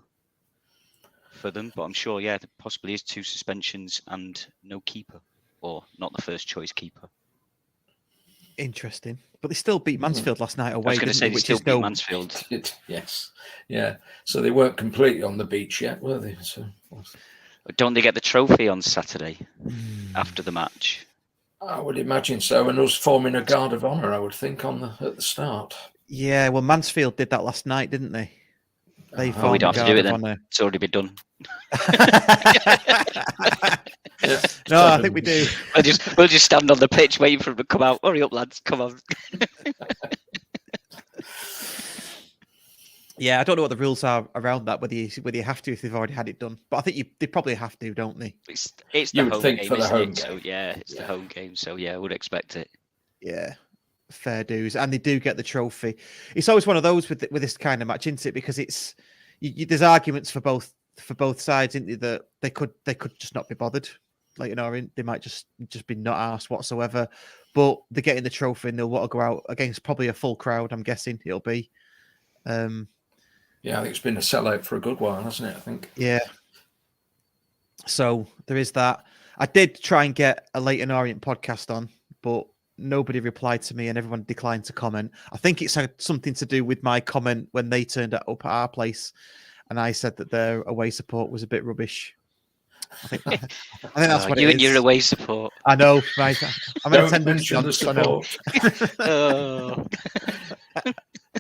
for them, but I'm sure, yeah, there possibly is 2 suspensions and no keeper, or not the first choice keeper. Interesting. But they still beat Mansfield last night away. I was going to say they still beat Mansfield. Yes. Yeah. So they weren't completely on the beach yet, were they? So don't they get the trophy on Saturday after the match? I would imagine so, and us forming a guard of honour, I would think, at the start. Yeah, well, Mansfield did that last night, didn't they? They We formed don't a have to do guard it of then. honour. It's already been done. No, I think we do. We'll just stand on the pitch waiting for them to come out. Hurry up, lads! Come on. Yeah, I don't know what the rules are around that. Whether you have to if they've already had it done, but I think they probably have to, don't they? It's You the would home think game, for the isn't home it? So game. yeah, it's the home game. So yeah, I would expect it. Yeah, fair dues, and they do get the trophy. It's always one of those with this kind of match, isn't it? Because it's there's arguments for both sides, isn't there? That they could just not be bothered. Leyton Orient, they might just be not arsed whatsoever, but they're getting the trophy and they'll want to go out against probably a full crowd. I'm guessing it'll be. Yeah, I think it's been a sellout for a good while, hasn't it? I think. Yeah. So there is that. I did try and get a Leyton Orient podcast on, but nobody replied to me and everyone declined to comment. I think it's something to do with my comment when they turned up at our place and I said that their away support was a bit rubbish. I think that's what you it and is. your away support. I know, right? I'm Don't attending mention the support.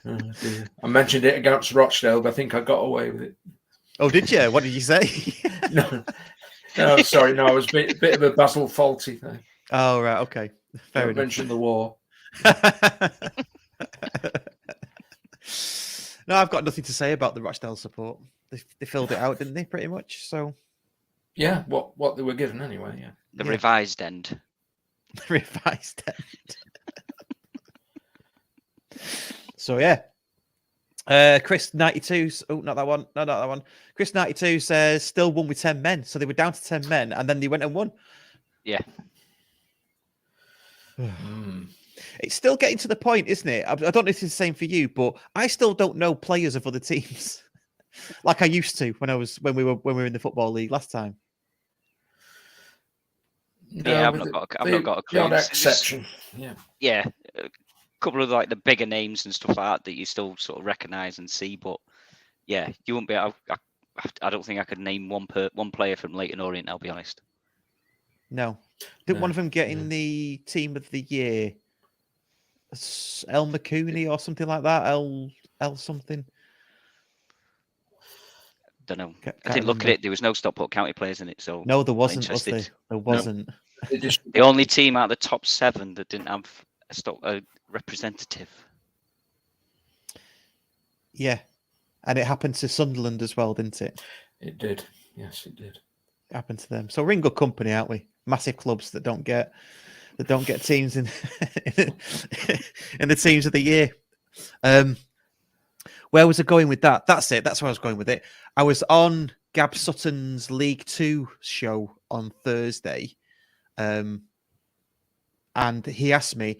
Oh, dear. I mentioned it against Rochdale, but I think I got away with it. Oh, did you? What did you say? No, sorry, no, I was a bit of a Basil Fawlty thing. Oh, right, okay. Fair Don't enough. mention the war. No, I've got nothing to say about the Rochdale support. They filled it out, didn't they? Pretty much. So Yeah, what they were given anyway. Yeah, The revised end. Revised end. So yeah. Chris 92. Oh, not that one. No, not that one. Chris 92 says still won with 10 men. So they were down to 10 men and then they went and won. Yeah. It's still getting to the point, isn't it? I don't know if it's the same for you, but I still don't know players of other teams like I used to when we were in the football league last time. Yeah, I've not got a clue. The odd exception. Yeah, a couple of like the bigger names and stuff like that you still sort of recognise and see, but yeah, you won't be. I don't think I could name one player from Leyton Orient. I'll be honest. No. Didn't one of them get in the team of the year? El McCooney or something like that? El something. Don't know. Can't I didn't look remember. at it. There was no Stockport County players in it, so No, there wasn't. Was there? interested. There wasn't. The only team out of the top 7 that didn't have a representative. Yeah, and it happened to Sunderland as well, didn't it? It did. Yes, it did. It happened to them. So we're in good company, aren't we? Massive clubs that don't get teams in in the teams of the year. Where was I going with that? That's it. That's where I was going with it. I was on Gab Sutton's League 2 show on Thursday, and he asked me,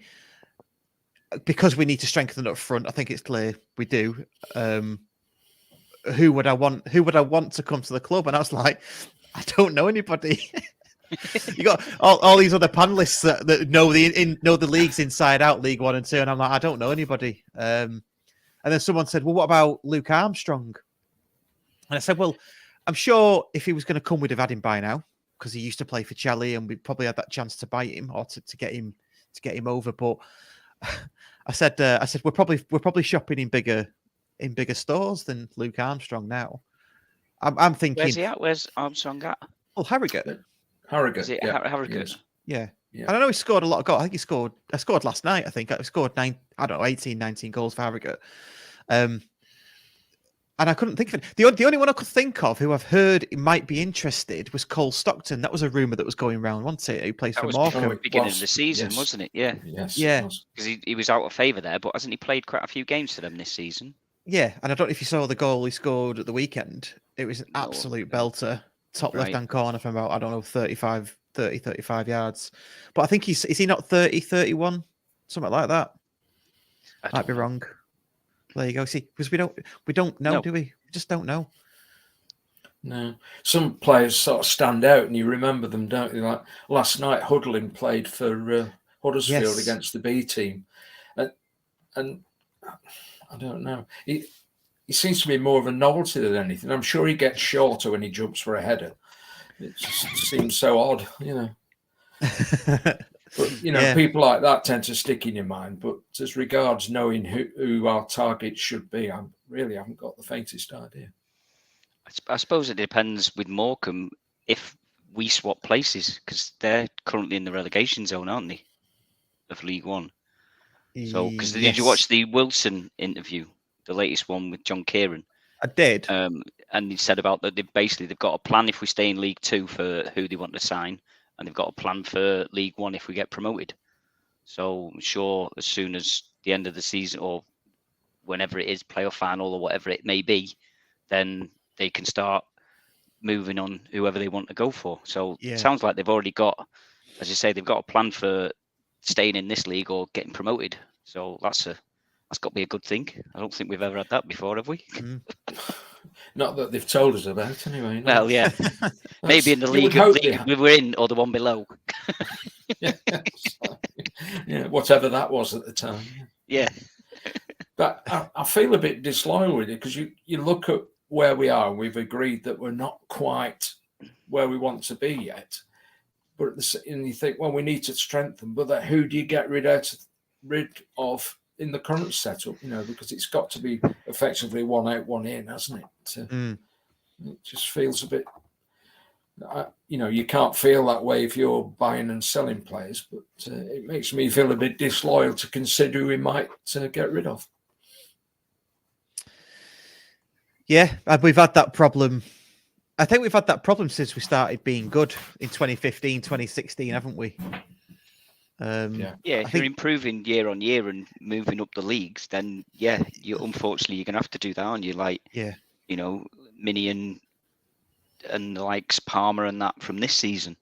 because we need to strengthen up front, I think it's clear we do. Who would I want to come to the club? And I was like, I don't know anybody. You got all these other panelists that know the leagues inside out, League 1 and 2, and I'm like, I don't know anybody. And then someone said, well, what about Luke Armstrong? And I said, well, I'm sure if he was going to come, we'd have had him by now because he used to play for Chelsea, and we probably had that chance to buy him or to get him over. But I said we're probably shopping in bigger stores than Luke Armstrong now. I'm thinking, Where's he at? Where's Armstrong at? well, Harrogate. Harrogate. Is it yeah. Harrogate? Yeah. Yeah. And I know he scored a lot of goals. I think I scored last night. I think I scored 18, 19 goals for Harrogate. And I couldn't think of it. The only one I could think of who I've heard might be interested was Cole Stockton. That was a rumour that was going around, wasn't it? Who plays That for was Morecambe. before the beginning of Was, the season, yes. wasn't it? Yeah. Yes. Yeah. it was. Because he was out of favour there, but hasn't he played quite a few games for them this season? Yeah, and I don't know if you saw the goal he scored at the weekend. It was an No. absolute belter. Top Right. left-hand corner from about, 35 yards. But I think is he not 30, 31? Something like that. I Might be don't know. wrong. There you go. See, because we don't know, No. do we? We just don't know. No. Some players sort of stand out and you remember them, don't you? Like last night, Hudlin played for Huddersfield Yes. against the B team. And I don't know. He seems to be more of a novelty than anything. I'm sure he gets shorter when he jumps for a header. It just seems so odd, you know. But people like that tend to stick in your mind. But as regards knowing who our targets should be, I really haven't got the faintest idea. I suppose it depends with Morecambe if we swap places, because they're currently in the relegation zone, aren't they, of League One? So, because did you watch the Wilson interview, the latest one with John Kieran? I did. And he said about that they've got a plan if we stay in League Two for who they want to sign, and they've got a plan for League One if we get promoted. So I'm sure as soon as the end of the season or whenever it is, playoff final or whatever it may be, then they can start moving on whoever they want to go for. So it sounds like they've already got, as you say, they've got a plan for staying in this league or getting promoted. So that's got to be a good thing. I don't think we've ever had that before, have we? Not that they've told us about, anyway. No. Well, yeah. Maybe in the league we were in or the one below. Whatever that was at the time. Yeah. But I feel a bit disloyal with it, because you look at where we are and we've agreed that we're not quite where we want to be yet. But and you think, well, we need to strengthen. But who do you get rid of in the current setup? Because it's got to be effectively one out, one in, hasn't it? It just feels a bit. You can't feel that way if you're buying and selling players. But it makes me feel a bit disloyal to consider who we might get rid of. Yeah, we've had that problem. I think we've had that problem since we started being good in 2015, 2016, haven't we? If you're improving year on year and moving up the leagues, then unfortunately you're gonna have to do that, aren't you? Like, Mini and the likes Palmer and that from this season.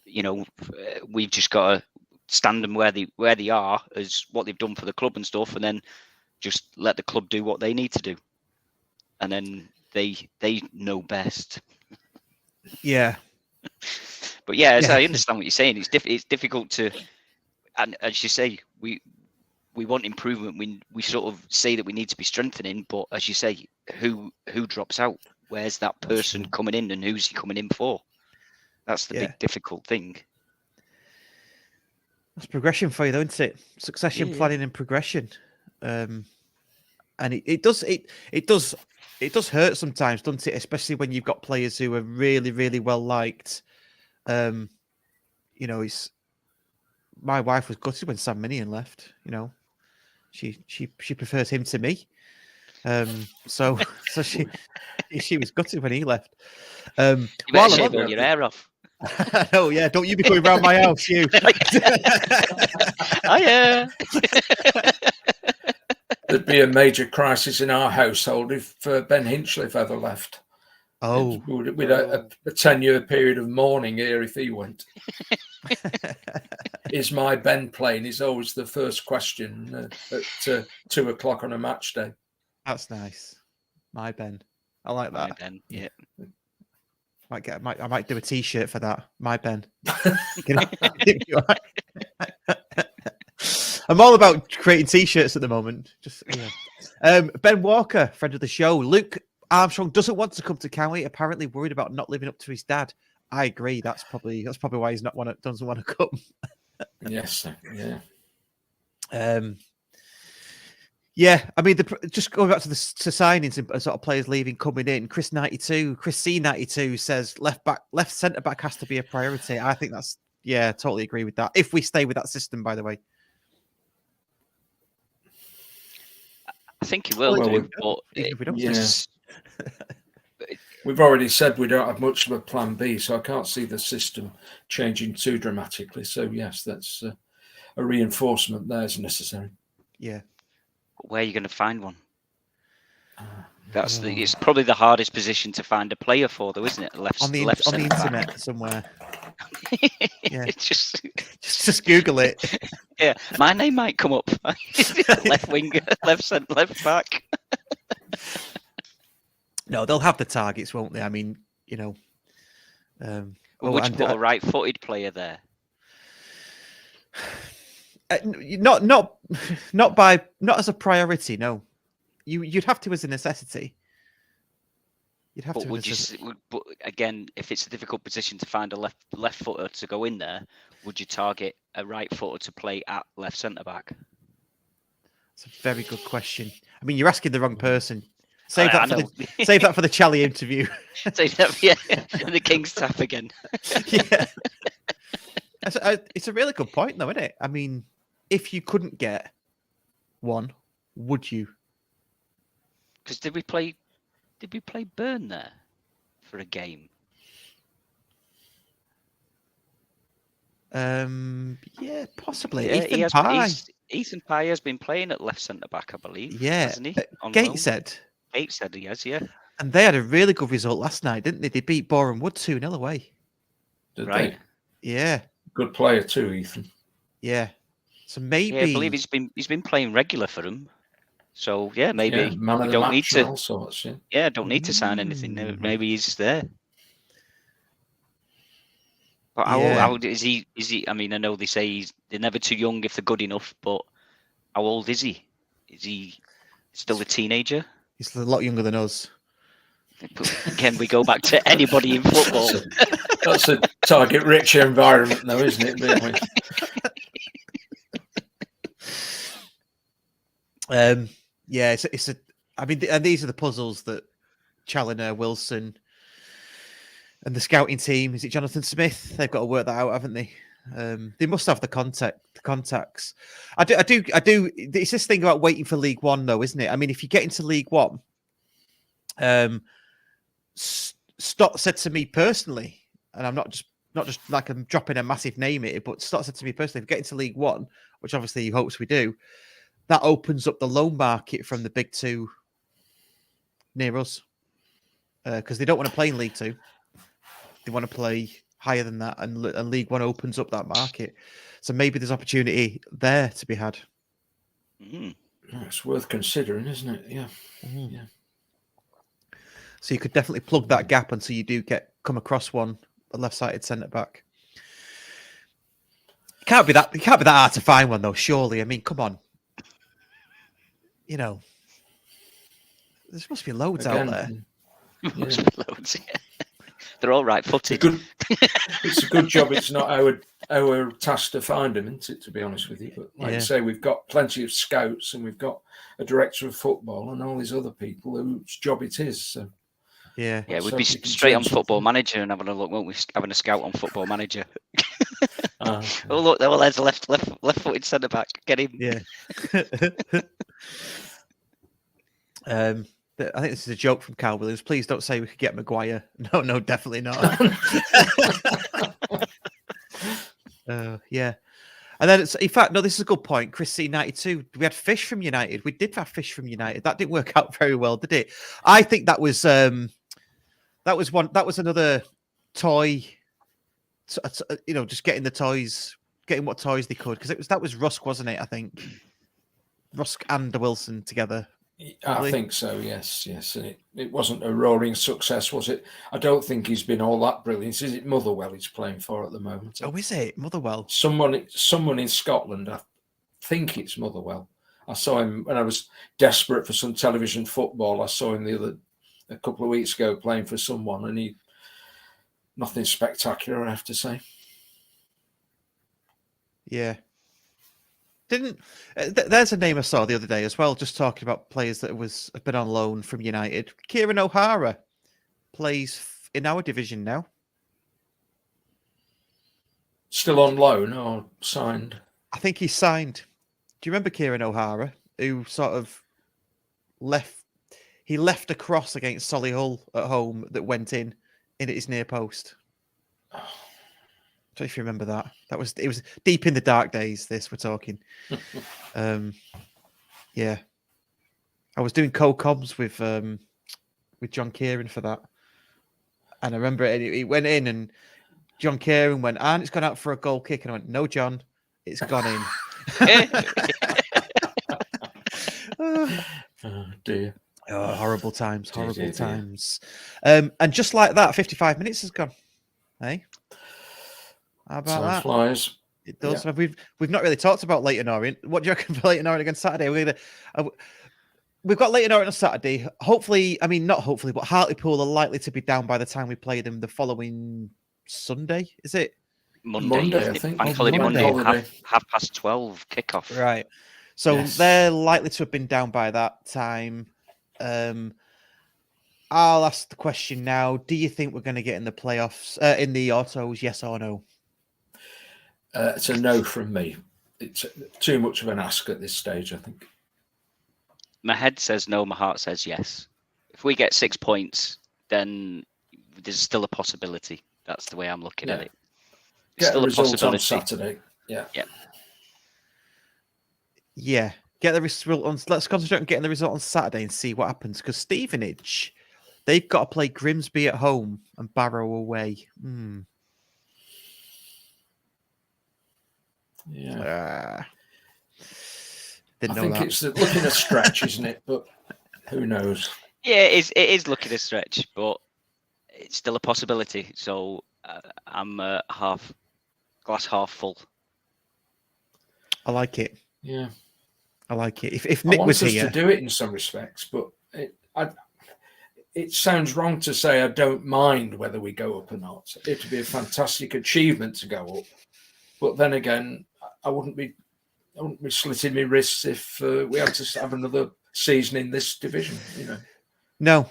We've just got to stand them where they are as what they've done for the club and stuff, and then just let the club do what they need to do, and then they know best. Yeah. But I understand what you're saying. It's difficult to, and as you say, we want improvement. We sort of say that we need to be strengthening, but as you say, who drops out? Where's that person coming in, and who's he coming in for? That's the big difficult thing. That's progression for you, though, isn't it? Succession planning and progression. And it does hurt sometimes, doesn't it? Especially when you've got players who are really, really well liked. My wife was gutted when Sam Minion left. She prefers him to me. So she was gutted when he left. You better shave all your hair off. Oh yeah, don't you be coming round my house, you. Oh yeah. There'd be a major crisis in our household if Ben Hinchliffe ever left. Oh, we'd a 10-year period of mourning here if he went. Is my Ben playing? Is always the first question at 2:00 on a match day. That's nice. My Ben, I like that. My Ben, yeah. I might do a T-shirt for that. My Ben. I'm all about creating T-shirts at the moment. Ben Walker, friend of the show. Luke Armstrong doesn't want to come to County. Apparently worried about not living up to his dad. I agree. That's probably why he's doesn't want to come. Yes. Yeah. Yeah, I mean, just going back to signings and sort of players leaving, coming in. Chris C92 says left centre back has to be a priority. I think that's totally agree with that. If we stay with that system, by the way, I think he will do. But if we don't, we've already said we don't have much of a plan B, so I can't see the system changing too dramatically. So yes, that's a reinforcement there is necessary. Yeah. Where are you going to find one? It's probably the hardest position to find a player for, though, isn't it? On the internet somewhere. Yeah, just Google it. Yeah, my name might come up. Left winger, left back. No, they'll have the targets, won't they? I mean, would you put a right-footed player there? Not as a priority. No, you'd have to as a necessity. You'd have But to. but again, if it's a difficult position to find a left footer to go in there, would you target a right footer to play at left centre back? It's a very good question. I mean, you're asking the wrong person. I Save that for the Charlie interview. Save that, yeah. The King's tap again. Yeah. It's a really good point, though, isn't it? I mean, if you couldn't get one, would you? Because did we play Burn there for a game? Yeah, possibly. Yeah, Ethan Pye has been playing at left centre back, I believe. Yeah, hasn't he? Gateshead He has, yeah. And they had a really good result last night, didn't they? They beat Boreham Wood 2-0 away. Did Right. they? Yeah. Good player too, Ethan. Yeah. So maybe Yeah, I believe he's been playing regular for them. So yeah, maybe Yeah, man of we the don't need match and to. all sorts, yeah. Yeah, don't need to sign anything. Maybe he's there. But how old is he? I mean, I know they say they're never too young if they're good enough, but how old is he? Is he still a teenager? he's a lot younger than us. Again, we go back to anybody in football. That's a target-rich environment, though, isn't it? Really? Yeah, it's a. I mean, and these are the puzzles that Challoner, Wilson, and the scouting team. Is it Jonathan Smith? They've got to work that out, haven't they? They must have the contacts. I do. It's this thing about waiting for League One, though, isn't it? I mean, if you get into League One, Stott said to me personally, and I'm not just like I'm dropping a massive name at it, but Stott said to me personally, if we get into League One, which obviously he hopes we do, that opens up the loan market from the big two near us, because they don't want to play in League Two. They want to play higher than that, and League One opens up that market. So maybe there's opportunity there to be had. It's worth considering, isn't it? Yeah. Yeah. So you could definitely plug that gap until you do come across a left-sided centre back. It can't be that hard to find one though, surely. I mean, come on. You know, there must be loads out there. Must be loads. Yeah. They're all right-footed. It's a good job. It's not our task to find them, isn't it? To be honest with you, but like I say, we've got plenty of scouts, and we've got a director of football, and all these other people whose job it is. So. Yeah, we'd be straight on Football Manager and having a look, won't we? Having a scout on Football Manager. Oh look, there's a left-footed centre back. Get him. Yeah. I think this is a joke from Carl Williams. Please don't say we could get Maguire. No, definitely not. Yeah. And then, in fact, no, this is a good point. Chris C92. We had Fish from United. We did have Fish from United. That didn't work out very well, did it? I think that was another toy. Just getting the toys, getting what toys they could, because that was Rusk, wasn't it? I think Rusk and Wilson together. I think so. Yes. And it wasn't a roaring success, was it? I don't think he's been all that brilliant. Is it Motherwell he's playing for at the moment? Oh, is it Motherwell? Someone in Scotland. I think it's Motherwell. I saw him when I was desperate for some television football. I saw him a couple of weeks ago playing for someone, and nothing spectacular, I have to say. Yeah. There's a name I saw the other day as well, just talking about players that have been on loan from United. Kieran O'Hara plays in our division now. Still on loan or signed? I think he's signed. Do you remember Kieran O'Hara, who sort of left a cross against Solihull at home that went in at his near post? I don't know if you remember that. It was deep in the dark days. This we're talking. Yeah, I was doing co-coms with John Kieran for that, and I remember it went in, and John Kieran went, and it's gone out for a goal kick, and I went, no, John, it's gone in. Oh dear. Oh, horrible times. And just like that, 55 minutes has gone. Hey. How about that? Flies. It does. Yeah. We've not really talked about Leyton Orient. What do you reckon for Leyton Orient against Saturday? we've got Leyton Orient on Saturday. Hopefully, I mean, not hopefully, but Hartlepool are likely to be down by the time we play them the following Sunday. Is it? Monday, I think. Bank holiday Monday. Monday, half past 12 kickoff. Right. So Yes. they're likely to have been down by that time. I'll ask the question now. Do you think we're going to get in the playoffs, in the autos, yes or no? It's a no from me. It's too much of an ask at this stage, I think. My head says no, my heart says yes. If we get 6 points, then there's still a possibility. That's the way I'm looking at it. Get Still a a result on possibility. Saturday. Yeah. Get the result on. Let's concentrate on getting the result on Saturday and see what happens. Because Stevenage, they've got to play Grimsby at home and Barrow away. Yeah. Didn't I know think that. it's looking a stretch, isn't it? But who knows? Yeah, it is looking a stretch, but it's still a possibility. So I'm glass half full. I like it. Yeah. I like it. If I Nick want was us here, to do it in some respects, but it sounds wrong to say I don't mind whether we go up or not. It'd be a fantastic achievement to go up, but then again, I wouldn't be slitting my wrists if we had to have another season in this division. You know, no,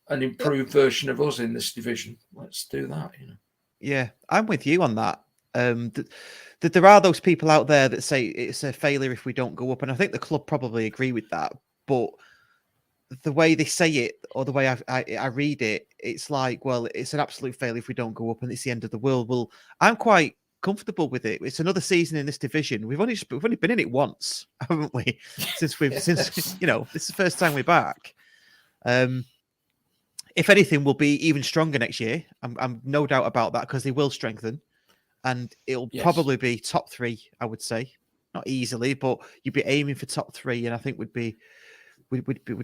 an improved version of us in this division. Let's do that. You know. Yeah, I'm with you on that. That there are those people out there that say it's a failure if we don't go up, and I think the club probably agree with that. But the way they say it, or the way I read it, it's like, well, it's an absolute failure if we don't go up, and it's the end of the world. Well, I'm quite comfortable with it. It's another season in this division. We've only been in it once, haven't we? Since this is the first time we're back. If anything, we'll be even stronger next year. I'm no doubt about that, because they will strengthen, and it'll probably be top 3. I would say, not easily, but you'd be aiming for top 3, and I think we'd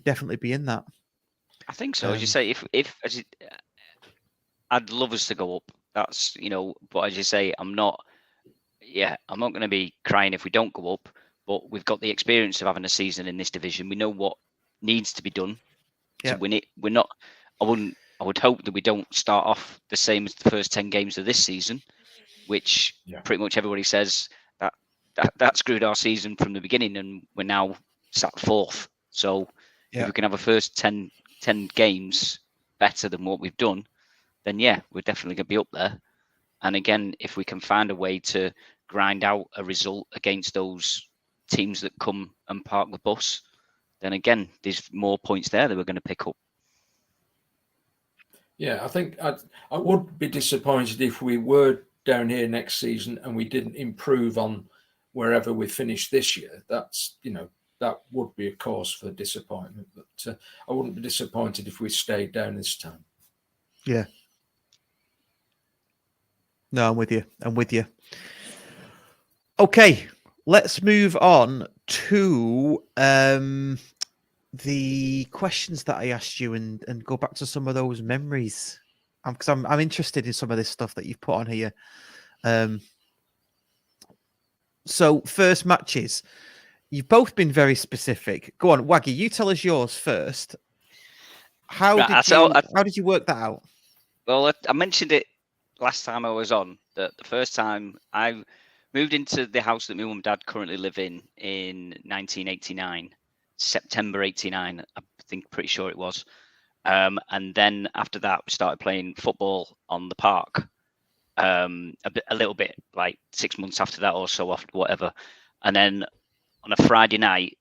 definitely be in that. I think so. As you say, I'd love us to go up. That's but as you say, I'm not going to be crying if we don't go up. But we've got the experience of having a season in this division. We know what needs to be done to win it. We're not. I would hope that we don't start off the same as the first 10 games of this season, which pretty much everybody says that screwed our season from the beginning, and we're now sat 4th. So if we can have a first 10 games better than what we've done, then we're definitely going to be up there. And again, if we can find a way to grind out a result against those teams that come and park the bus, then again, there's more points there that we're going to pick up. Yeah, I think I would be disappointed if we were down here next season and we didn't improve on wherever we finished this year. That's, that would be a cause for disappointment. But I wouldn't be disappointed if we stayed down this time. Yeah. No, I'm with you. Okay, let's move on to the questions that I asked you and go back to some of those memories. Because I'm interested in some of this stuff that you've put on here. So first matches, you've both been very specific. Go on, Waggy, you tell us yours first. How did you work that out? Well, I mentioned it last time I was on, that the first time I moved into the house that my mum and dad currently live in 1989, September 89, I think, pretty sure it was. And then after that, we started playing football on the park. A little bit, like 6 months after that or so, after whatever. And then on a Friday night,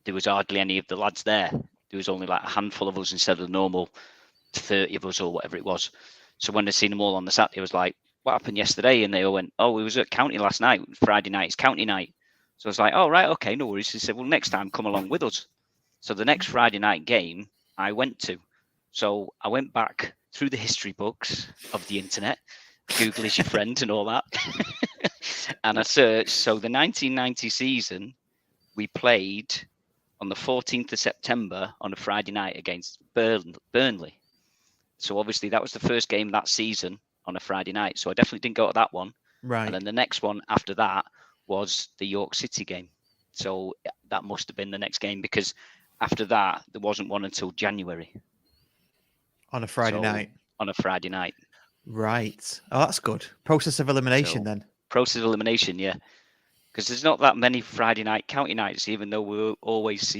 there was hardly any of the lads there. There was only like a handful of us instead of the normal 30 of us or whatever it was. So when I seen them all on the Saturday, I was like, what happened yesterday? And they all went, oh, we was at county last night. Friday night is county night. So I was like, oh, right, okay, no worries. He said, well, next time, come along with us. So the next Friday night game I went to. So I went back through the history books of the internet. Google is your friend and all that. And I searched. So the 1990 season, we played on the 14th of September on a Friday night against Burnley. So obviously that was the first game that season on a Friday night. So I definitely didn't go to that one. Right. And then the next one after that was the York City game. So that must have been the next game, because after that, there wasn't one until January. On a Friday night. On a Friday night. Right. Oh, that's good. Process of elimination then. Process of elimination, yeah. Because there's not that many Friday night county nights, even though we always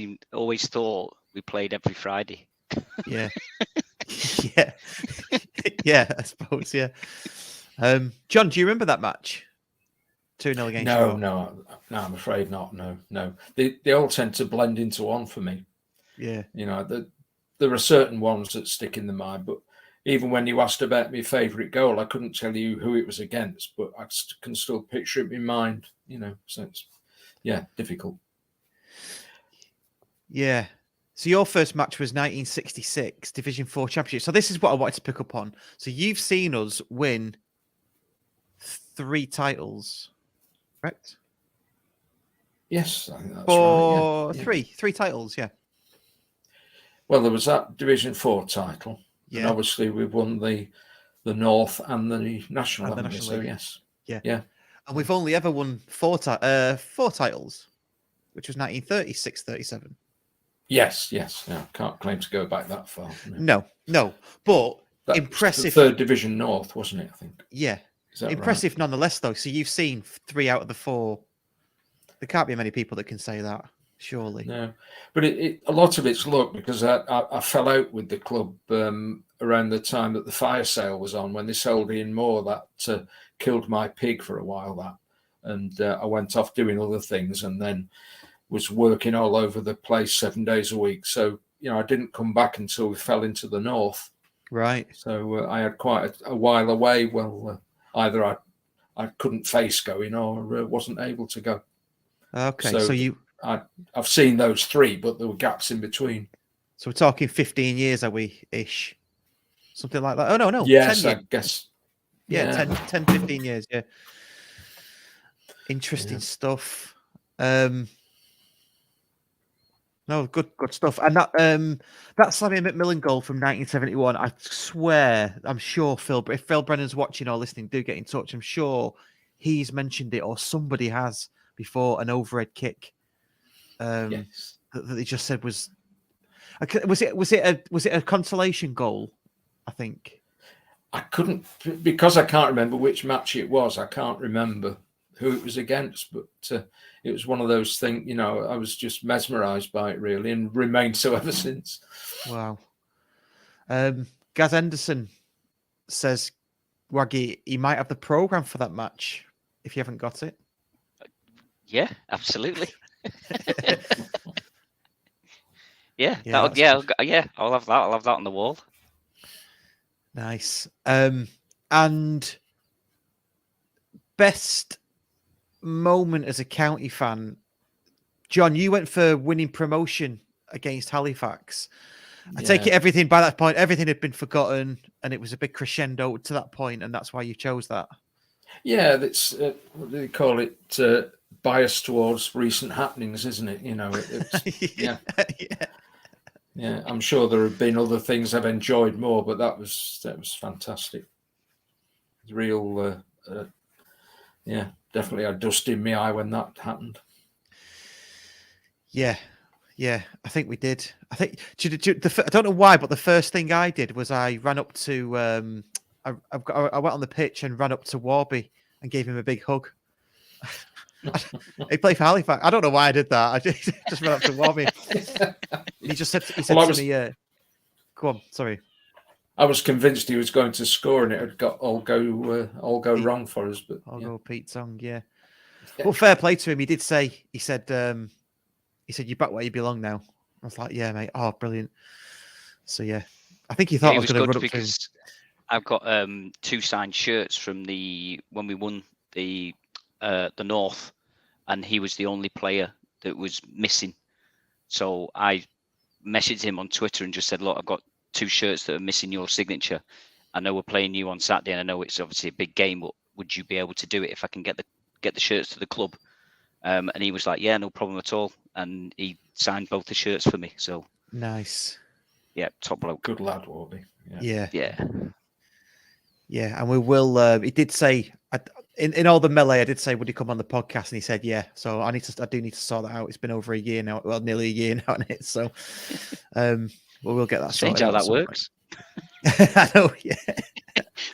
thought we played every Friday. Yeah. Yeah. Yeah, I suppose, yeah. John, do you remember that match? 2-0 against No, I'm afraid not. No. They all tend to blend into one for me. Yeah. There are certain ones that stick in the mind, but even when you asked about my favourite goal, I couldn't tell you who it was against, but I can still picture it in my mind, so it's, difficult. Yeah. So your first match was 1966 Division 4 Championship. So this is what I wanted to pick up on. So you've seen us win 3 titles, correct? Yes, I think that's right. Yeah. Three titles, yeah. Well, there was that Division 4 title. Yeah. And obviously we won the North and the National. And the National League. Yes. Yeah. And we've only ever won 4 titles, which was 1936-37. Yes. Yeah, can't claim to go back that far. No. But that impressive. Third Division North, wasn't it? I think. Yeah. Impressive right? Nonetheless, though. So you've seen 3 out of the 4. There can't be many people that can say that, surely. No, but a lot of it's luck, because I fell out with the club around the time that the fire sale was on, when they sold Ian Moore. That killed my pig for a while. And I went off doing other things, and then was working all over the place 7 days a week. So I didn't come back until we fell into the North. Right. So I had quite a while away. Well, either I couldn't face going, or wasn't able to go. Okay, so I've seen those 3, but there were gaps in between. So we're talking 15 years, are we, ish? Something like that. Oh, no. Yes, 10 I guess. Yeah, 10, 15 years, yeah. Interesting stuff. No, good stuff. And that Sammy McMillan goal from 1971, I swear, I'm sure if Phil Brennan's watching or listening, do get in touch. I'm sure he's mentioned it, or somebody has before, an overhead kick. Yes. That they just said was it a consolation goal? I think I couldn't, because I can't remember which match it was. I can't remember who it was against, but it was one of those things. I was just mesmerised by it, really, and remained so ever since. Wow. Gaz Henderson says, Waggy, he might have the programme for that match if you haven't got it. Yeah, absolutely. Yeah, Yeah, I'll have that. I'll have that on the wall. Nice. And best moment as a county fan, John, you went for winning promotion against Halifax. I take it everything by that point, everything had been forgotten, and it was a big crescendo to that point, and that's why you chose that. Yeah, that's what do they call it? Bias towards recent happenings, isn't it? Yeah. I'm sure there have been other things I've enjoyed more, but that was fantastic. Real, definitely a dust in my eye when that happened. Yeah, I think we did. I think I don't know why, but the first thing I did was I ran up to I went on the pitch and ran up to Warby and gave him a big hug. He played for Halifax. I don't know why I did that. I just ran up to Warby. He said to me, "Go on, sorry." I was convinced he was going to score, and it had got all go wrong for us. But go Pete Tong, yeah. Well, fair play to him. He did say, he said, "You're back where you belong now." I was like, "Yeah, mate. Oh, brilliant." So yeah, I think he thought I was going to run up because I've got 2 signed shirts from when we won the North, and he was the only player that was missing. So I messaged him on Twitter and just said, "Look, I've got 2 shirts that are missing your signature. I know we're playing you on Saturday, and I know it's obviously a big game, but would you be able to do it if I can get the shirts to the club?" And he was like, "Yeah, no problem at all." And he signed both the shirts for me. So nice. Yeah, top bloke. Good lad, Warby. Yeah. Yeah. And we will. He did say in all the melee, I did say, would he come on the podcast? And he said, yeah. So I do need to sort that out. It's been over a year now. Well, nearly a year now, isn't it? So, we'll get that Strange sorted. how that works. I know, yeah.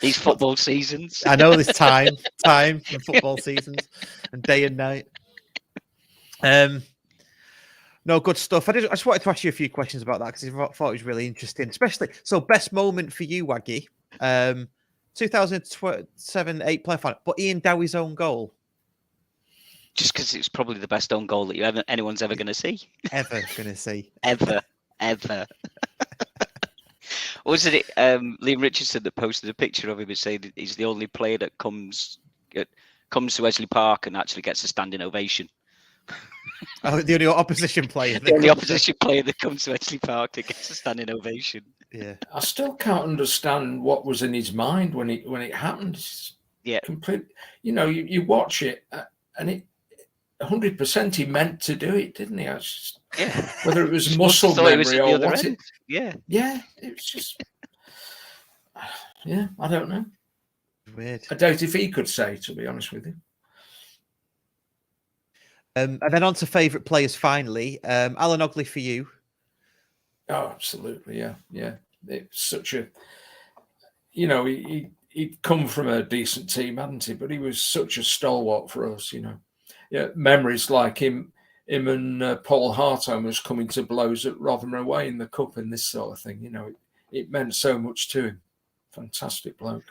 These football seasons. I know this time for football seasons and day and night. No, good stuff. I just wanted to ask you a few questions about that because I thought it was really interesting, especially. So, best moment for you, Waggy, 2007-8 play final, but Ian Dowie's own goal. Just because it's probably the best own goal that anyone's ever going to see. Ever going to see. Ever. Wasn't it Liam Richardson that posted a picture of him and saying he's the only player that comes to Wesley Park and actually gets a standing ovation? Oh, the only opposition player. The only opposition player that comes to Wesley Park that gets a standing ovation. Yeah. I still can't understand what was in his mind when it happened. It's complete. You watch it and it 100% he meant to do it, didn't he? Whether it was muscle memory or what. Yeah, it was just. Yeah, I don't know. Weird. I doubt if he could say, to be honest with you. And then on to favourite players finally. Alan Ogley for you. Oh, absolutely, yeah. It's such a, he'd come from a decent team, hadn't he? But he was such a stalwart for us, Yeah, memories like him and Paul Hartone was coming to blows at Rotherham away in the cup and this sort of thing. It meant so much to him. Fantastic bloke.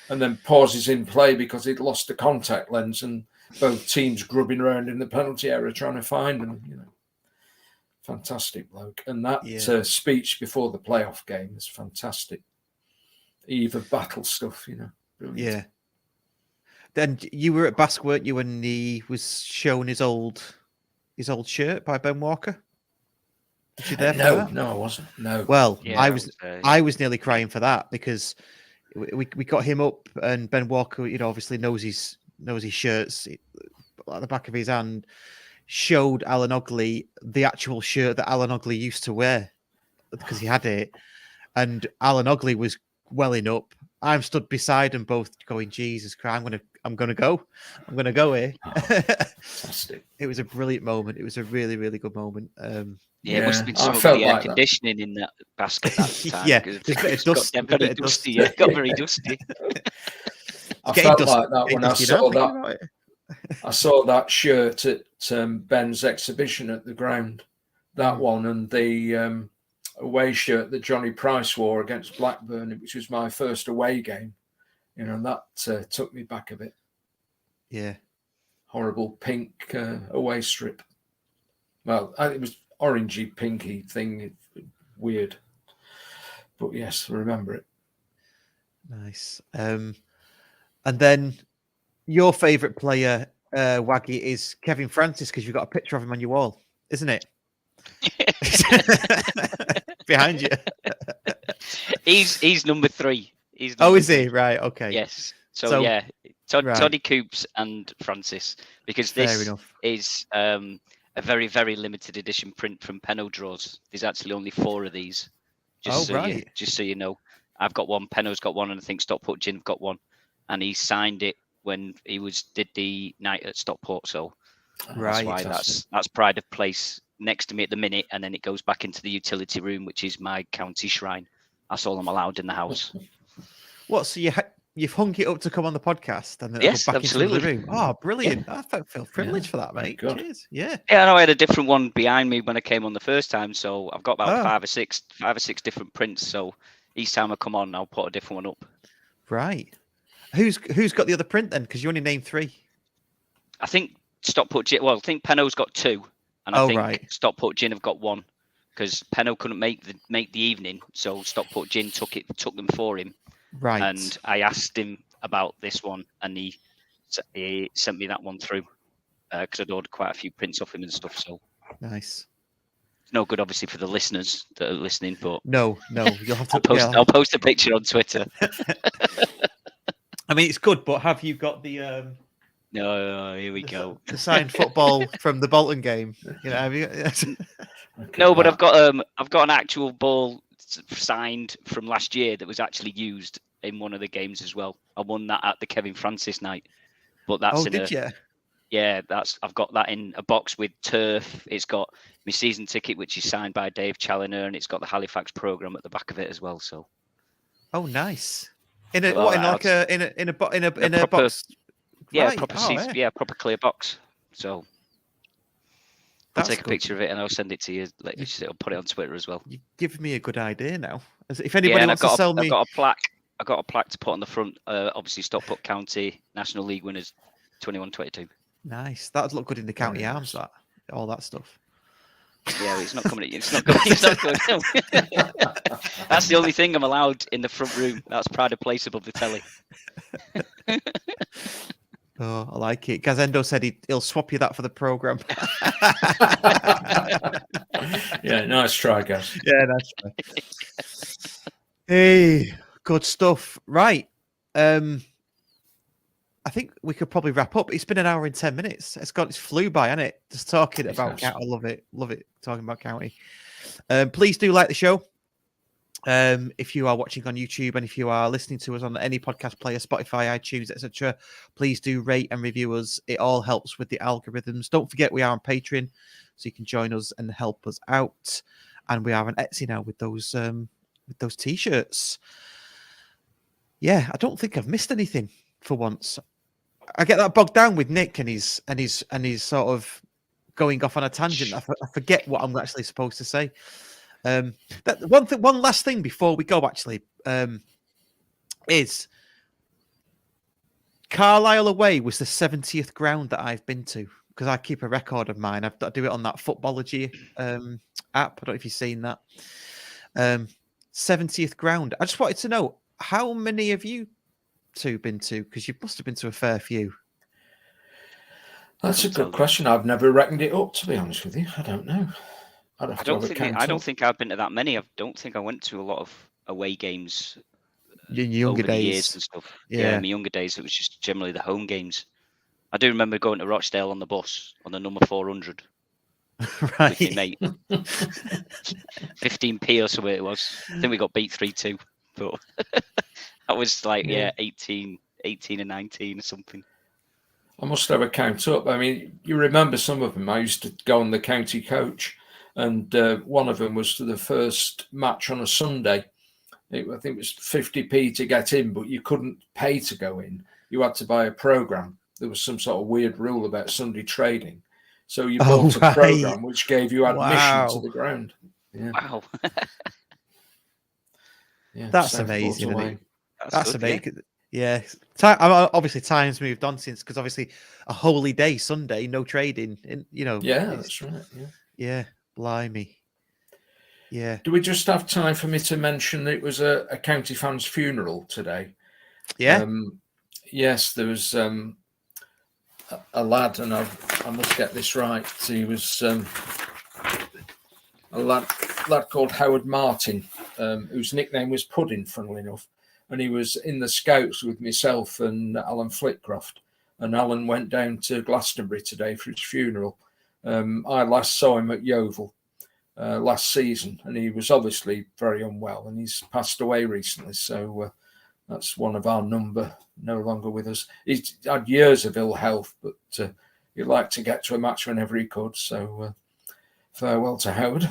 And then pauses in play because he'd lost the contact lens and both teams grubbing around in the penalty area trying to find him. Fantastic bloke. And that speech before the playoff game is fantastic. Eve of battle stuff, Brilliant. Yeah. Then you were at Basque, weren't you, when he was shown his old shirt by Ben Walker? Was you there for that? No, I wasn't. No. Well, I was nearly crying for that because we got him up and Ben Walker, obviously knows his shirts at the back of his hand, showed Alan Ogley the actual shirt that Alan Ogley used to wear because he had it, and Alan Ogley was welling up. I'm stood beside them both going, Jesus Christ, I'm gonna go here. Fantastic. It was a brilliant moment. It was a really, really good moment. It must have been some of the air conditioning in that basket at the time. It's got very dusty. It got very dusty. I felt like that when I saw that. I saw that shirt at Ben's exhibition at the ground. That one and the away shirt that Johnny Price wore against Blackburn, which was my first away game. That took me back a bit. Yeah. Horrible pink away strip. Well, it was orangey, pinky thing. Weird. But yes, I remember it. Nice. And then your favourite player, Waggy, is Kevin Francis because you've got a picture of him on your wall, isn't it? Behind you. He's number 3. Is he? Right, okay. Yes. So yeah, Toddy Coops and Francis, because this is a very, very limited edition print from Penno Draws. There's actually only 4 of these. Just so you know. I've got one, Penno's got one, and I think Stockport Gin got one. And he signed it when he did the night at Stockport. So that's why that's pride of place next to me at the minute, and then it goes back into the utility room, which is my county shrine. That's all I'm allowed in the house. What? So you've hung it up to come on the podcast, and then yes, go back absolutely. Into the room. Oh, brilliant! I feel privileged for that, mate. Cheers. Yeah. Yeah, I know I had a different one behind me when I came on the first time, so I've got about 5 or 6 different prints. So each time I come on, I'll put a different one up. Right. Who's got the other print then? Because you only named 3. I think Stockport Gin. Well, I think Penno's got 2, and I think Stockport Gin have got 1 because Penno couldn't make the evening, so Stockport Gin took them for him. Right. And I asked him about this one, and he sent me that one through because I'd ordered quite a few prints off him and stuff. So nice. It's no good, obviously, for the listeners that are listening, but no, you'll have to. I'll post a picture on Twitter. I mean, it's good, but have you got the? No, here we go. The signed football from the Bolton game. Have you? No, but I've got an actual ball signed from last year that was actually used in one of the games as well. I won that at the Kevin Francis night. But that's Oh, in did you? Yeah, I've got that in a box with turf. It's got my season ticket, which is signed by Dave Challoner, and it's got the Halifax program at the back of it as well. So, Oh, nice. In a So, what? In I'll- like in a proper- box. yeah, Right. proper Oh, season, yeah. proper clear box. So I'll That's take a good. picture of it and I'll send it to you. I'll put it on Twitter as well. You give me a good idea now. If Yeah, anybody and wants to sell me, I've got a plaque. I've got a plaque to put on the front. Obviously, Stockport County National League winners, 21-22. nice. That would look good in the county Very arms. nice. That all that stuff. Yeah, it's not coming. It's not going. It's not going. That's the only thing I'm allowed in the front room. That's pride of place above the telly. Oh, I like it. Gazendo said he'll swap you that for the program. Yeah, nice try, guys. Yeah, that's right. Hey, good stuff. Right. I think we could probably wrap up. It's been an hour and 10 minutes. It's flew by, hasn't it? Just talking about county. I love it. Love it. Talking about county. Please do like the show. If you are watching on YouTube and if you are listening to us on any podcast player, Spotify, iTunes, etc., please do rate and review us. It all helps with the algorithms. Don't forget we are on Patreon, so you can join us and help us out. And we are on Etsy now with those t-shirts. Yeah, I don't think I've missed anything for once. I get that bogged down with Nick and he's sort of going off on a tangent. I forget what I'm actually supposed to say. That one last thing before we go actually is Carlisle away was the 70th ground that I've been to, because I keep a record of mine. I do it on that Footballogy app. I don't know if you've seen that. 70th ground. I just wanted to know, how many have you two been to? Because you must have been to a fair few. That's a good question. I've never reckoned it up, to be honest with you. I don't know. I don't think I've been to that many. I don't think I went to a lot of away games In your younger over the years days and stuff. Yeah. In my younger days, it was just generally the home games. I do remember going to Rochdale on the bus on the number 400 right. with my mate. 15p or something it was. I think we got beat 3-2. But that was like 18 and 19 or something. I must have a count up. I mean, you remember some of them. I used to go on the county coach, and one of them was to the first match on a Sunday. I think it was 50p to get in, but you couldn't pay to go in. You had to buy a program. There was some sort of weird rule about Sunday trading. So you bought a program which gave you admission to the ground. Yeah. Wow. Yeah, that's amazing, isn't it? That's good, amazing. Yeah. Obviously, time's moved on since, because obviously a holy day, Sunday, no trading. Yeah, that's right. Yeah. Blimey. Yeah. Do we just have time for me to mention that it was a county fan's funeral today? Yeah. Yes, there was a lad, and I must get this right. He was a lad called Howard Martin, whose nickname was Pudding, funnily enough. And he was in the Scouts with myself and Alan Flitcroft. And Alan went down to Glastonbury today for his funeral. I last saw him at Yeovil last season, and he was obviously very unwell, and he's passed away recently. So that's one of our number, no longer with us. He's had years of ill health, but he liked to get to a match whenever he could. So farewell to Howard.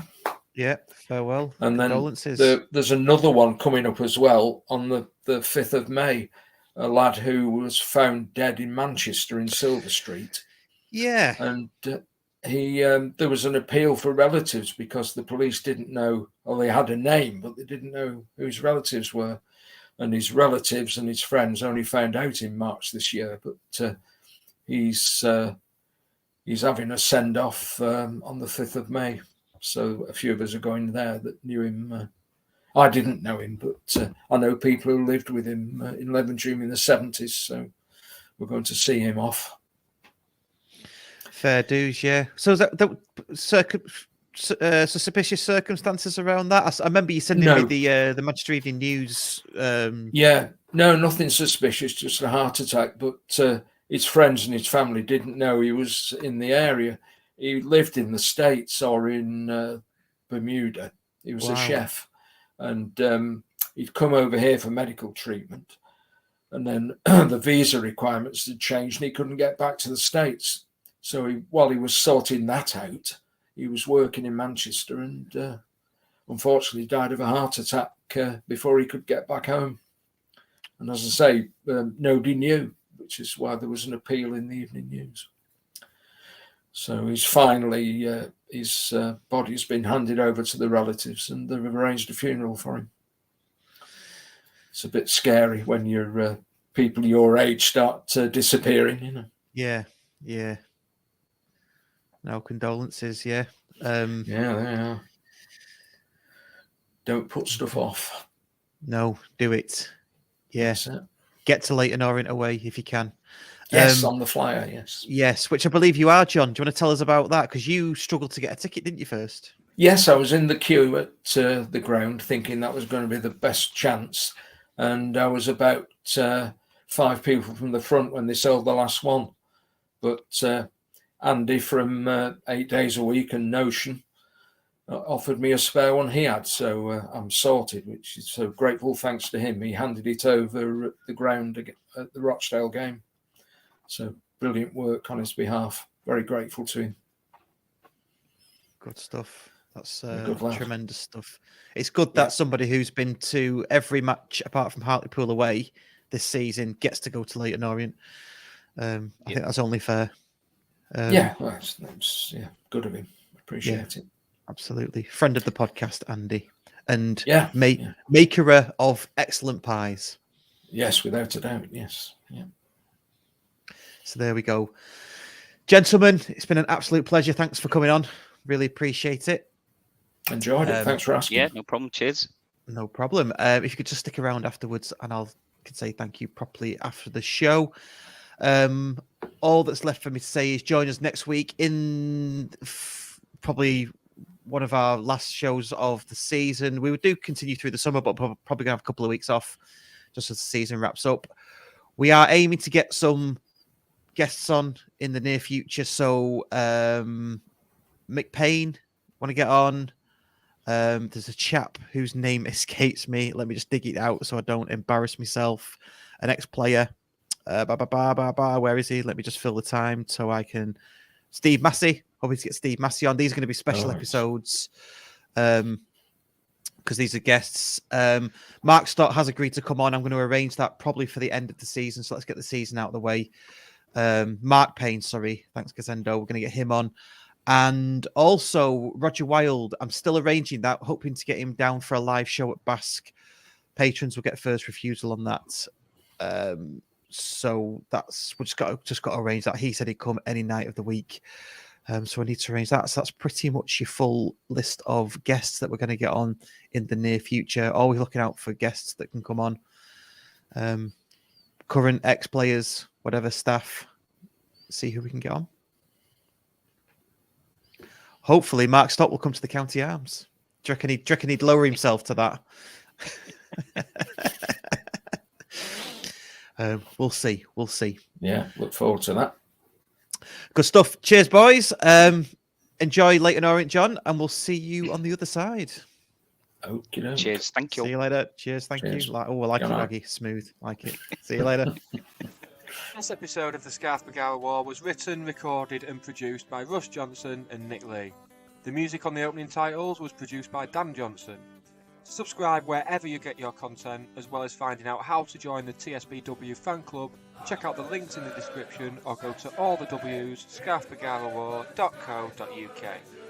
Yeah, farewell. And then condolences. there's another one coming up as well on the 5th of May, a lad who was found dead in Manchester in Silver Street. Yeah. And there was an appeal for relatives because the police didn't know, or they had a name, but they didn't know who his relatives were. And his relatives and his friends only found out in March this year. But he's having a send-off on the 5th of May. So a few of us are going there that knew him. I didn't know him, but I know people who lived with him in Levenshulme in the 70s. So we're going to see him off. Fair dues, yeah. So is that suspicious circumstances around that? I remember you sending me the Manchester Evening News. Yeah, no, nothing suspicious, just a heart attack. But his friends and his family didn't know he was in the area. He lived in the States or in Bermuda. He was a chef, and he'd come over here for medical treatment. And then the visa requirements had changed and he couldn't get back to the States. So while he was sorting that out, he was working in Manchester and unfortunately died of a heart attack before he could get back home. And as I say, nobody knew, which is why there was an appeal in the Evening News. So he's finally, his body's been handed over to the relatives and they've arranged a funeral for him. It's a bit scary when your people your age start disappearing, you know. Yeah. No condolences, yeah. Yeah, they are. Don't put stuff off. No, do it. Yeah. That's it. Get to Leyton Orient away if you can. Yes, on the flyer, yes. Yes, which I believe you are, John. Do you want to tell us about that? Because you struggled to get a ticket, didn't you, first? Yes, I was in the queue at the ground thinking that was going to be the best chance. And I was about 5 people from the front when they sold the last one. But Andy from 8 Days a Week and Notion offered me a spare one he had. So I'm sorted, which is so grateful thanks to him. He handed it over at the ground at the Rochdale game. So brilliant work on his behalf. Very grateful to him. Good stuff. That's Good tremendous stuff. It's good that somebody who's been to every match apart from Hartlepool away this season gets to go to Leyton Orient. I think that's only fair. That's good of him. Appreciate it. Absolutely. Friend of the podcast, Andy. And maker of excellent pies. Yes, without a doubt. Yes. Yeah. So there we go. Gentlemen, it's been an absolute pleasure. Thanks for coming on. Really appreciate it. Enjoyed it. Thanks for asking. Yeah, no problem. Cheers. No problem. If you could just stick around afterwards and I can say thank you properly after the show. All that's left for me to say is join us next week in probably one of our last shows of the season. We would do continue through the summer, but probably going to have a couple of weeks off just as the season wraps up. We are aiming to get some guests on in the near future. So Mick Payne, want to get on. There's a chap whose name escapes me. Let me just dig it out so I don't embarrass myself. An ex-player. Where is he? Let me just fill the time so I can. Steve Massey. Hoping to get Steve Massey on. These are going to be special episodes because these are guests. Mark Stott has agreed to come on. I'm going to arrange that probably for the end of the season. So let's get the season out of the way. Mark Payne, sorry. Thanks, Gazendo. We're going to get him on. And also Roger Wilde. I'm still arranging that, hoping to get him down for a live show at Basque. Patrons will get first refusal on that. So we just got to arrange that. He said he'd come any night of the week. So I need to arrange that. So that's pretty much your full list of guests that we're going to get on in the near future. Always looking out for guests that can come on. Current ex-players, whatever staff. See who we can get on. Hopefully, Mark Stott will come to the County Arms. Do you reckon he'd lower himself to that? We'll see. Yeah, look forward to that. Good stuff. Cheers, boys. Enjoy Leyton Orient, John, and we'll see you on the other side. Okay. Cheers. Thank you. See you later. Cheers. Thank you. I like it, Raggy. Smooth. Like it. See you later. This episode of the Scarf Bagara War was written, recorded and produced by Russ Johnson and Nick Lee. The music on the opening titles was produced by Dan Johnson. Subscribe wherever you get your content, as well as finding out how to join the TSBW fan club. Check out the links in the description or go to allthews scarfbagarawar.co.uk.